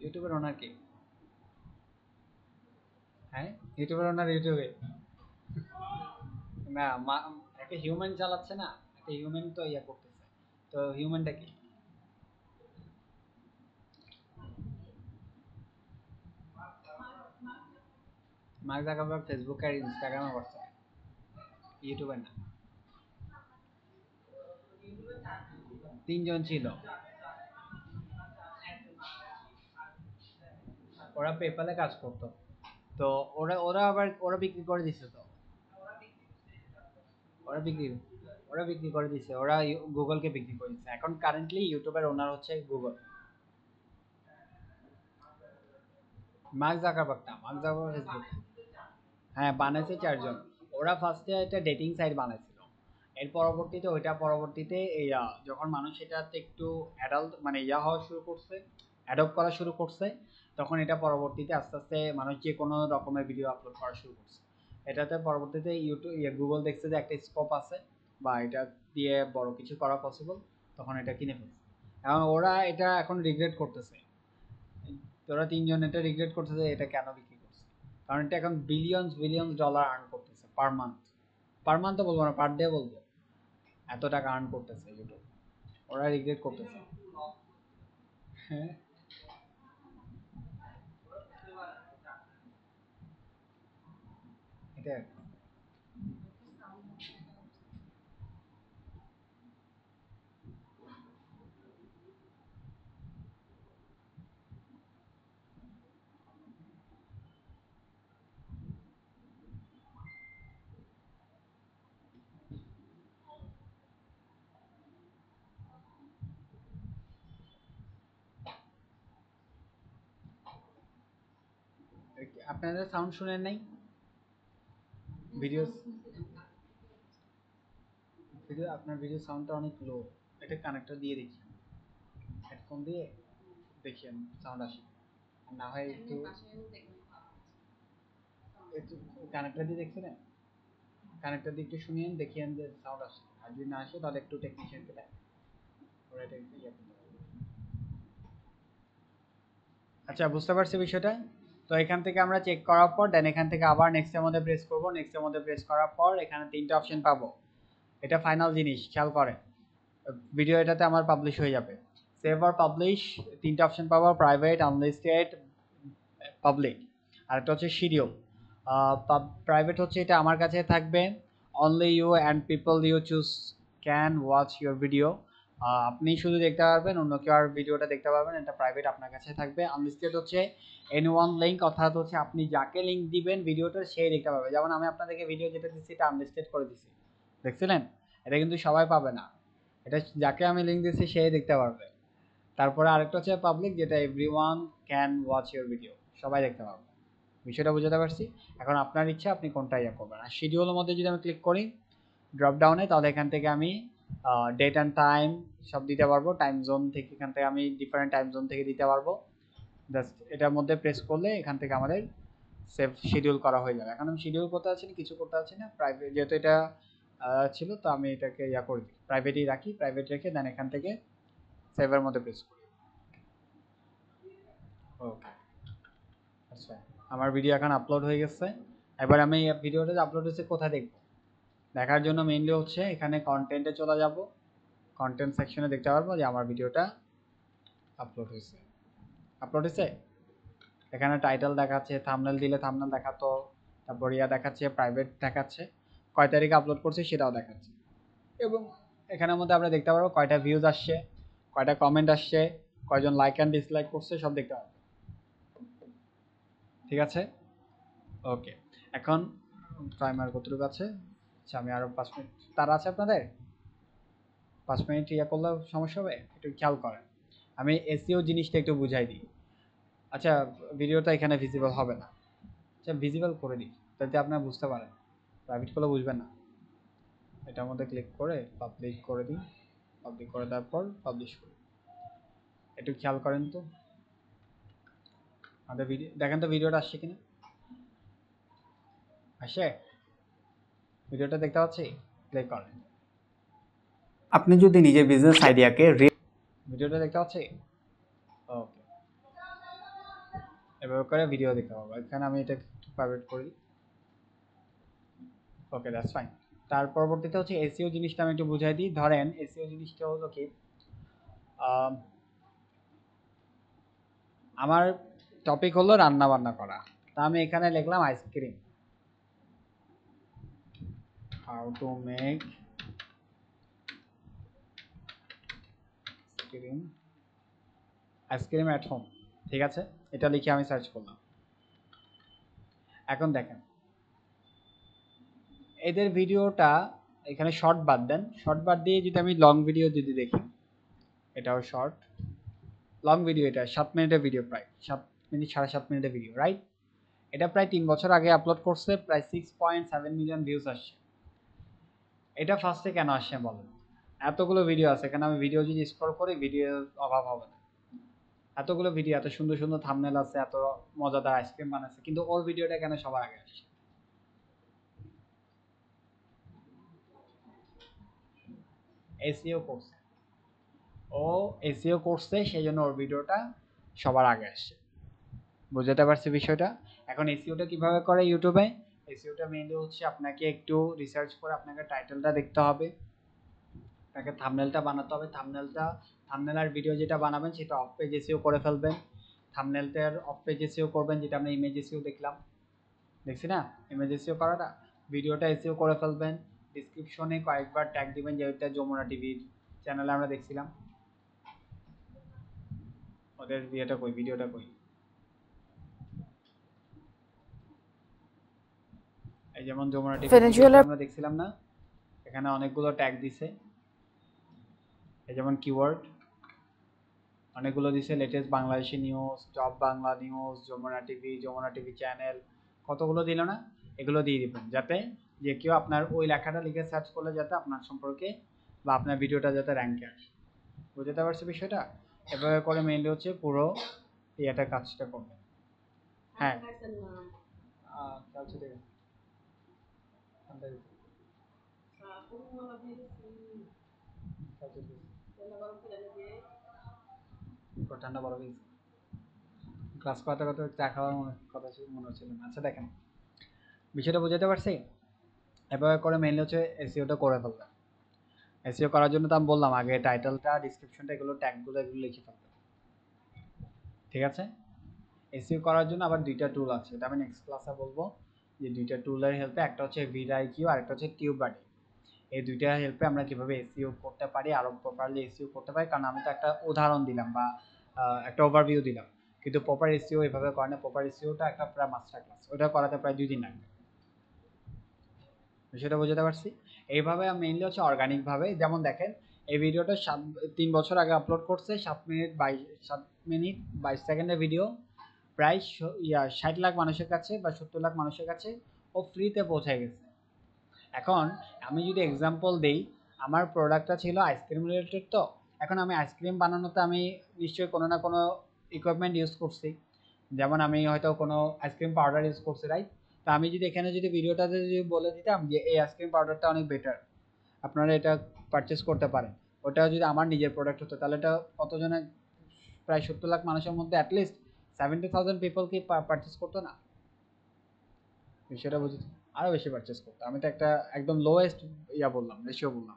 ইউটিউবের ওনার কে? হ্যাঁ, ইউটিউবের ওনার ইউটিউবে না, একটা হিউম্যান চালাচ্ছে না, একটা হিউম্যান তো ইয়া করতেছে, তো হিউম্যানটা কি? মার্ক জাকারবার্গ ফেসবুক আর ইনস্টাগ্রামে করছে, ইউটিউবে না। তিনজন ছিল, ওরা পেপ্যালে কাজ করতো, তো ওরা আবার ওরা বিক্রি করে দিছে, তো ওরা বিক্রি ওরা বিক্রি করে দিছে, ওরা গুগলকে বিক্রি করে দিছে। এখন কারেন্টলি ইউটিউবের ওনার হচ্ছে গুগল, মার্ক জাকারবার্গ না, মার্ক জাকারবার্গ ফেসবুক। হ্যাঁ, বানাইছে 4 জন। ওরা ফার্স্টে একটা ডেটিং সাইট বানাইছিল, এর পরবর্তীতে পরবর্তীতে যখন মানুষ এটাতে একটু অ্যাডাল্ট মানে হওয়া শুরু করছে, অ্যাডপ্ট করা শুরু করছে, তখন এটা পরবর্তীতে আস্তে আস্তে মানুষ যে কোনো রকমের ভিডিও আপলোড করা শুরু করছে। এটাতে পরবর্তীতে গুগল দেখছে যে একটা স্কোপ আছে বা এটা দিয়ে বড় কিছু করা পসিবল, তখন এটা কিনে ফেলছে। এখন ওরা এটা এখন রিগ্রেট করতেছে, ওরা 3 জন এটা রিগ্রেট করতেছে এটা কেন বিক্রি করছে, কারণ এটা এখন বিলিয়ন্স ডলার আর্ন করতেছে পার মান্থ তো বলবো না, পার ডে বলবো, এত টাকা আর্ন করতেছে ইউটিউব, ওরা রিগ্রেট করতেছে। হ্যাঁ, এটা আপনাদের সাউন্ড শুনেন নাই? ভিডিও আপনার ভিডিও সাউন্ডটা অনেক লো, এটা কানেক্টর দিয়ে দেখি, হেডফোন দিয়ে দেখেন সাউন্ড আসে, আর না হয় একটু একটু কানেক্টর দিয়ে দেখছিলেন, কানেক্টর দিয়ে একটু শুনিয়েন, দেখিয়েন যে সাউন্ড আসে, আর যদি না আসে তাহলে একটু টেকনিশিয়ানকে দেখ, ওরা এটা একটু ইয়ে করতে পারবে। আচ্ছা, বুঝতে পারছি বিষয়টা। তো এখান থেকে আমরা চেক করার পর দেন এখান থেকে আবার নেক্সটের মধ্যে প্রেস করব, নেক্সটের মধ্যে প্রেস করার পর এখানে 3টা অপশন পাবো। এটা ফাইনাল জিনিস, খেয়াল করেন, ভিডিও এটাতে আমার পাবলিশ হয়ে যাবে, সেভ অর পাবলিশ, 3টা অপশন পাবো, প্রাইভেট, আনলিস্টেড, পাবলিক, আর একটা হচ্ছে শিডিউল। প্রাইভেট হচ্ছে এটা আমার কাছে থাকবে, only you and people you choose can watch your video, আপনি শুধু দেখতে পারবেন, অন্য কেউ আর ভিডিওটা দেখতে পারবেন, এটা প্রাইভেট আপনার কাছে থাকবে। আনলিস্টেড হচ্ছে এনিওয়ান লিঙ্ক, অর্থাৎ হচ্ছে আপনি যাকে লিঙ্ক দিবেন ভিডিওটার সেই দেখতে পাবে, যেমন আমি আপনাদেরকে ভিডিও যেটা দিচ্ছি এটা আনলিস্টেড করে দিচ্ছি, দেখছিলেন? এটা কিন্তু সবাই পাবে না, এটা যাকে আমি লিঙ্ক দিচ্ছি সেই দেখতে পারবে। তারপরে আরেকটা হচ্ছে পাবলিক, যেটা everyone can watch your video, সবাই দেখতে পারবে। বিষয়টা বুঝতে পারছি। এখন আপনার ইচ্ছা আপনি কোনটা ইয়ে করবেন। আর শিডিউলের মধ্যে যদি আমি ক্লিক করি ড্রপ ডাউনে, তাহলে এখান থেকে আমি ডেট অ্যান্ড টাইম সব দিতে পারবো, টাইম জোন থেকে এখান থেকে আমি ডিফারেন্ট টাইম জোন থেকে দিতে পারবো। জাস্ট এটার মধ্যে প্রেস করলে এখান থেকে আমাদের সেভ শিডিউল করা হয়ে যাবে। এখন আমি শিডিউল করতে পারছি না, কিছু করতে পারছি না, প্রাইভেট যেহেতু এটা ছিল, তো আমি এটাকে ইয়া করে দিই, প্রাইভেটই রাখি, প্রাইভেট রেখে দেন এখান থেকে সেভের মধ্যে প্রেস করি। ওকে, আচ্ছা, আমার ভিডিও এখন আপলোড হয়ে গেছে। এবার আমি ভিডিওটা যে আপলোড হয়েছে কোথায় দেখব, দেখার জন্য মেইনলি হচ্ছে এখানে কন্টেন্টে চলে যাব, কন্টেন্ট সেকশনে দেখতে পারবো যে আমার ভিডিওটা আপলোড হয়েছে। এখানে টাইটেল দেখাচ্ছে, থাম্বনেল দিলে থাম্বনেল দেখাতো, তারপর দেখাচ্ছে, প্রাইভেট দেখাচ্ছে, কয় তারিখে আপলোড করছে সেটাও দেখাচ্ছে, এবং এখানের মধ্যে আমরা দেখতে পারবো কয়টা ভিউজ আসছে, কয়টা কমেন্ট আসছে, কয়জন লাইক অ্যান্ড ডিসলাইক করছে, সব দেখতে পারবো। ঠিক আছে, ওকে। এখন টাইমার কতটুকু আছে? আচ্ছা, আমি আরও 5 মিনিট তার আছে, আপনাদের 5 মিনিট করলে সমস্যা হবে, একটু খেয়াল করেন। আমি এসইও জিনিসটা একটু বুঝাই দিই। আচ্ছা, ভিডিওটা এখানে ভিজিবল হবে না, আচ্ছা ভিজিবল করে দিই, যাতে আপনারা বুঝতে পারেন, প্রাইভেট করলে বুঝবেন না। এটার মধ্যে ক্লিক করে পাবলিক করে দিই, পাবলিক করে দেওয়ার পর পাবলিশ করি। একটু খেয়াল করেন তো আমাদের ভিডিও, দেখেন তো ভিডিওটা আসছে কিনা। আসে, ভিডিওটা দেখতে পাচ্ছি, প্লে করেন। আপনি যদি নিজের বিজনেস আইডিয়াকে ভিডিওটা দেখতে পাচ্ছি, ওকে, এভাবে করে ভিডিও দেখতে পাবো। এখানে আমি এটা প্রাইভেট করি, ওকে দ্যাটস ফাইন। তার পরবর্তীতে হচ্ছে এসইও জিনিসটা আমি একটু বুঝাই দিই। ধরেন এসইও জিনিসটা হলো কি, আমার টপিক হলো রান্না বান্না করা, তা আমি এখানে লিখলাম ice cream, how to make ice cream at home, ঠিক আছে, এটা লিখে আমি সার্চ করলাম। এখন দেখেন এদের ভিডিওটা এখানে শর্ট বাদ দেন, শর্ট বাদ দিয়ে যদি আমি লং ভিডিও যদি দেখি, এটাও শর্ট, লং ভিডিও, এটা 7 মিনিটের ভিডিও, প্রায় 7 মিনিট 7.5 মিনিটের ভিডিও, রাইট। এটা প্রায় 3 বছর আগে আপলোড করছে, প্রায় 6.7 মিলিয়ন ভিউজ আসছে। এটা ফার্স্টে কেন আসছে বলেন? এতগুলো ভিডিও আছে, এখানে আমি ভিডিও যদি স্ক্রল করি ভিডিওর অভাব হবে না, এতগুলো ভিডিও, এত সুন্দর সুন্দর থাম্বনেল আছে, এত মজাদার আইসক্রিম বানাচ্ছে, কিন্তু ওর ভিডিওটা কেন সবার আগে আসছে? এসইও করছে, ও এসইও করছে, সেই জন্য ওর ভিডিওটা সবার আগে আসছে। বুঝতে পারছি বিষয়টা? এখন এসইওটা কিভাবে করে ইউটিউবে? এসইওটা মেইনলি হচ্ছে আপনাকে একটু রিসার্চ করে আপনাকে টাইটেলটা দেখতে হবে, আপনাকে থাম্বনেলটা বানাতে হবে, থাম্বনেল আর ভিডিও যেটা বানাবেন সেটা অফ পেজ এসইও করে ফেলবেন। থাম্বনেলটার অফ পেজ এসইও করবেন, যেটা আমরা ইমেজ এসইও দেখছি না, ইমেজ এসইও করাটা, ভিডিওটা এসইও করে ফেলবেন। ডেসক্রিপশনে কয়েকবার ট্যাগ দিবেন, যেটা যমুনা টিভির চ্যানেলে আমরা দেখছিলাম। ওদের ভিডিওটা কই, এই যেমন যমুনা টিভি আমরা দেখছিলাম না, এখানে অনেকগুলো ট্যাগ দিছে, এই যেমন কিওয়ার্ড অনেকগুলো দিছে, latest Bangladeshi news, top Bangla news, Jamuna TV channel, কতগুলো দিল না, এগুলো দিয়ে দিবেন, যাতে যে কেউ আপনার ওই লেখাটা লিখে সার্চ করলে যাতে আপনার সম্পর্কে বা আপনার ভিডিওটা যাতে র্যাঙ্কে আসে। বুঝতে পারছি বিষয়টা? এভাবে করে মেইনলি হচ্ছে পুরো এটা কাজটা করবে। হ্যাঁ ঠিক আছে, ঠান্ডা বড় হয়েছে, ক্লাস করতে করতে চা খাওয়ার কথা মনে হচ্ছিল না। আচ্ছা দেখেন বিষয়টা বুঝতে পারছি। এভাবে করে মেইনলি হচ্ছে এসইওটা করে ফেলবে। এসইও করার জন্য তো আমি বললাম আগে টাইটেলটা, ডিসক্রিপশনটা, এগুলো ট্যাগগুলো এগুলো লিখে ফেলবে, ঠিক আছে। এসইও করার জন্য আবার দুইটা টুল আছে, এটা আমি নেক্সট ক্লাসে বলবো, যে দুইটা টুলের হেল্পে, একটা হচ্ছে ভিডআইকিউ আর একটা হচ্ছে টিউববাডি। এই দুইটা হেল্পে আমরা কিভাবে এসইও করতে পারি, আরো প্রপারলি এসইও করতে পারি। কারণ আমি তো একটা উদাহরণ দিলাম বা একটা ওভারভিউ দিলাম, কিন্তু প্রপার এসইও এভাবে করে না। প্রপার এসইওটা একটা প্রায় মাস্টার ক্লাস, ওটা করাতে প্রায় 2 দিন লাগবে। বিষয়টা বুঝতে পারছি। এইভাবে মেইনলি হচ্ছে অর্গানিকভাবে, যেমন দেখেন এই ভিডিওটা 3 বছর আগে আপলোড করছে, 7 মিনিট 22 সেকেন্ডের ভিডিও, প্রায় 60 লাখ মানুষের কাছে বা 70 লাখ মানুষের কাছে ও ফ্রিতে পৌঁছে গেছে। এখন আমি যদি এক্সাম্পল দেই, আমার প্রোডাক্টটা ছিল আইসক্রিম রিলেটেড, তো এখন আমি আইসক্রিম বানানোতে আমি নিশ্চয়ই কোনো না কোনো ইকুইপমেন্ট ইউজ করছি, যেমন আমি হয়তো কোনো আইসক্রিম পাউডার ইউজ করছি, রাইট। তা আমি যদি এখানে যদি ভিডিওটাতে যদি বলে দিতাম যে এই আইসক্রিম পাউডারটা অনেক বেটার, আপনারা এটা পারচেস করতে পারেন, ওটা যদি আমার নিজের প্রোডাক্ট হতো, তাহলে এটা কতজনের, প্রায় 70 লাখ মানুষের মধ্যে অ্যাটলিস্ট 70,000 পিপল কি পারচেস করতো না? বিষয়টা বুঝি, আরও বেশি পারচেস করতো। আমি তো একটা একদম লোয়েস্ট বললাম, রেশিও বললাম,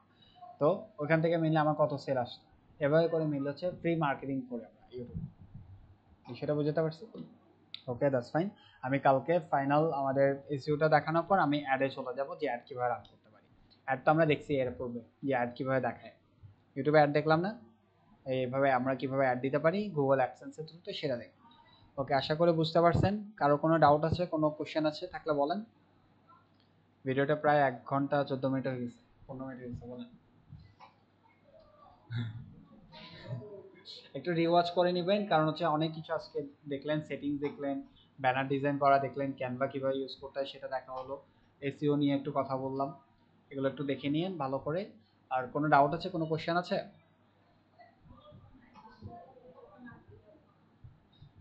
তো ওখান থেকে মিললে আমার কত সেল আসতো। এভাবে করে মিললে হচ্ছে ফ্রি মার্কেটিং করে আমরা ইউটিউবে। বিষয়টা বুঝতে পারছি? Okay that's fine. আমি কালকে ফাইনাল আমাদের এসইওটা দেখানোর পর আমি অ্যাডে চলে যাব, যে অ্যাড কীভাবে রান করতে পারি। অ্যাড তো আমরা দেখছি এর পূর্বে, যে অ্যাড কীভাবে দেখায়, ইউটিউবে অ্যাড দেখলাম না, এইভাবে আমরা কীভাবে অ্যাড দিতে পারি গুগল অ্যাডসেন্সের থ্রুতে, সেটা দেখি। ওকে, আশা করি বুঝতে পারছেন। কারো কোনো ডাউট আছে, কোনো কোশ্চেন আছে থাকলে বলেন। ভিডিওটা প্রায় 1 ঘন্টা 14 মিনিট হয়ে গেছে, 15 মিনিট হয়ে গেছে, বলেন। একটু রিওয়াচ করে নেবেন, কারণ হচ্ছে অনেক কিছু আজকে দেখলেন, সেটিংস দেখলেন, ব্যানার ডিজাইন করা দেখলেন, ক্যানভা কীভাবে ইউজ করতে হয় সেটা দেখা হলো, এসইও নিয়ে একটু কথা বললাম, এগুলো একটু দেখে নিন ভালো করে। আর কোনো ডাউট আছে, কোনো কোশ্চেন আছে?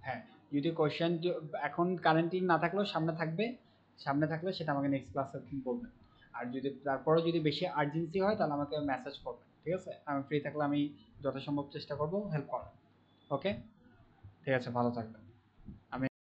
হ্যাঁ, যদি কোশ্চেন এখন কারেন্টলি না থাকলেও সামনে থাকবে, সামনে থাকলে সেটা আমাকে নেক্সট ক্লাসে বলবেন। আর যদি তারপরেও যদি বেশি আর্জেন্সি হয় তাহলে আমাকে মেসেজ করবেন, ঠিক আছে? আমি ফ্রি থাকলে আমি যথাসম্ভব চেষ্টা করব হেল্প করার। ওকে, ঠিক আছে, ভালো থাকবেন। আমি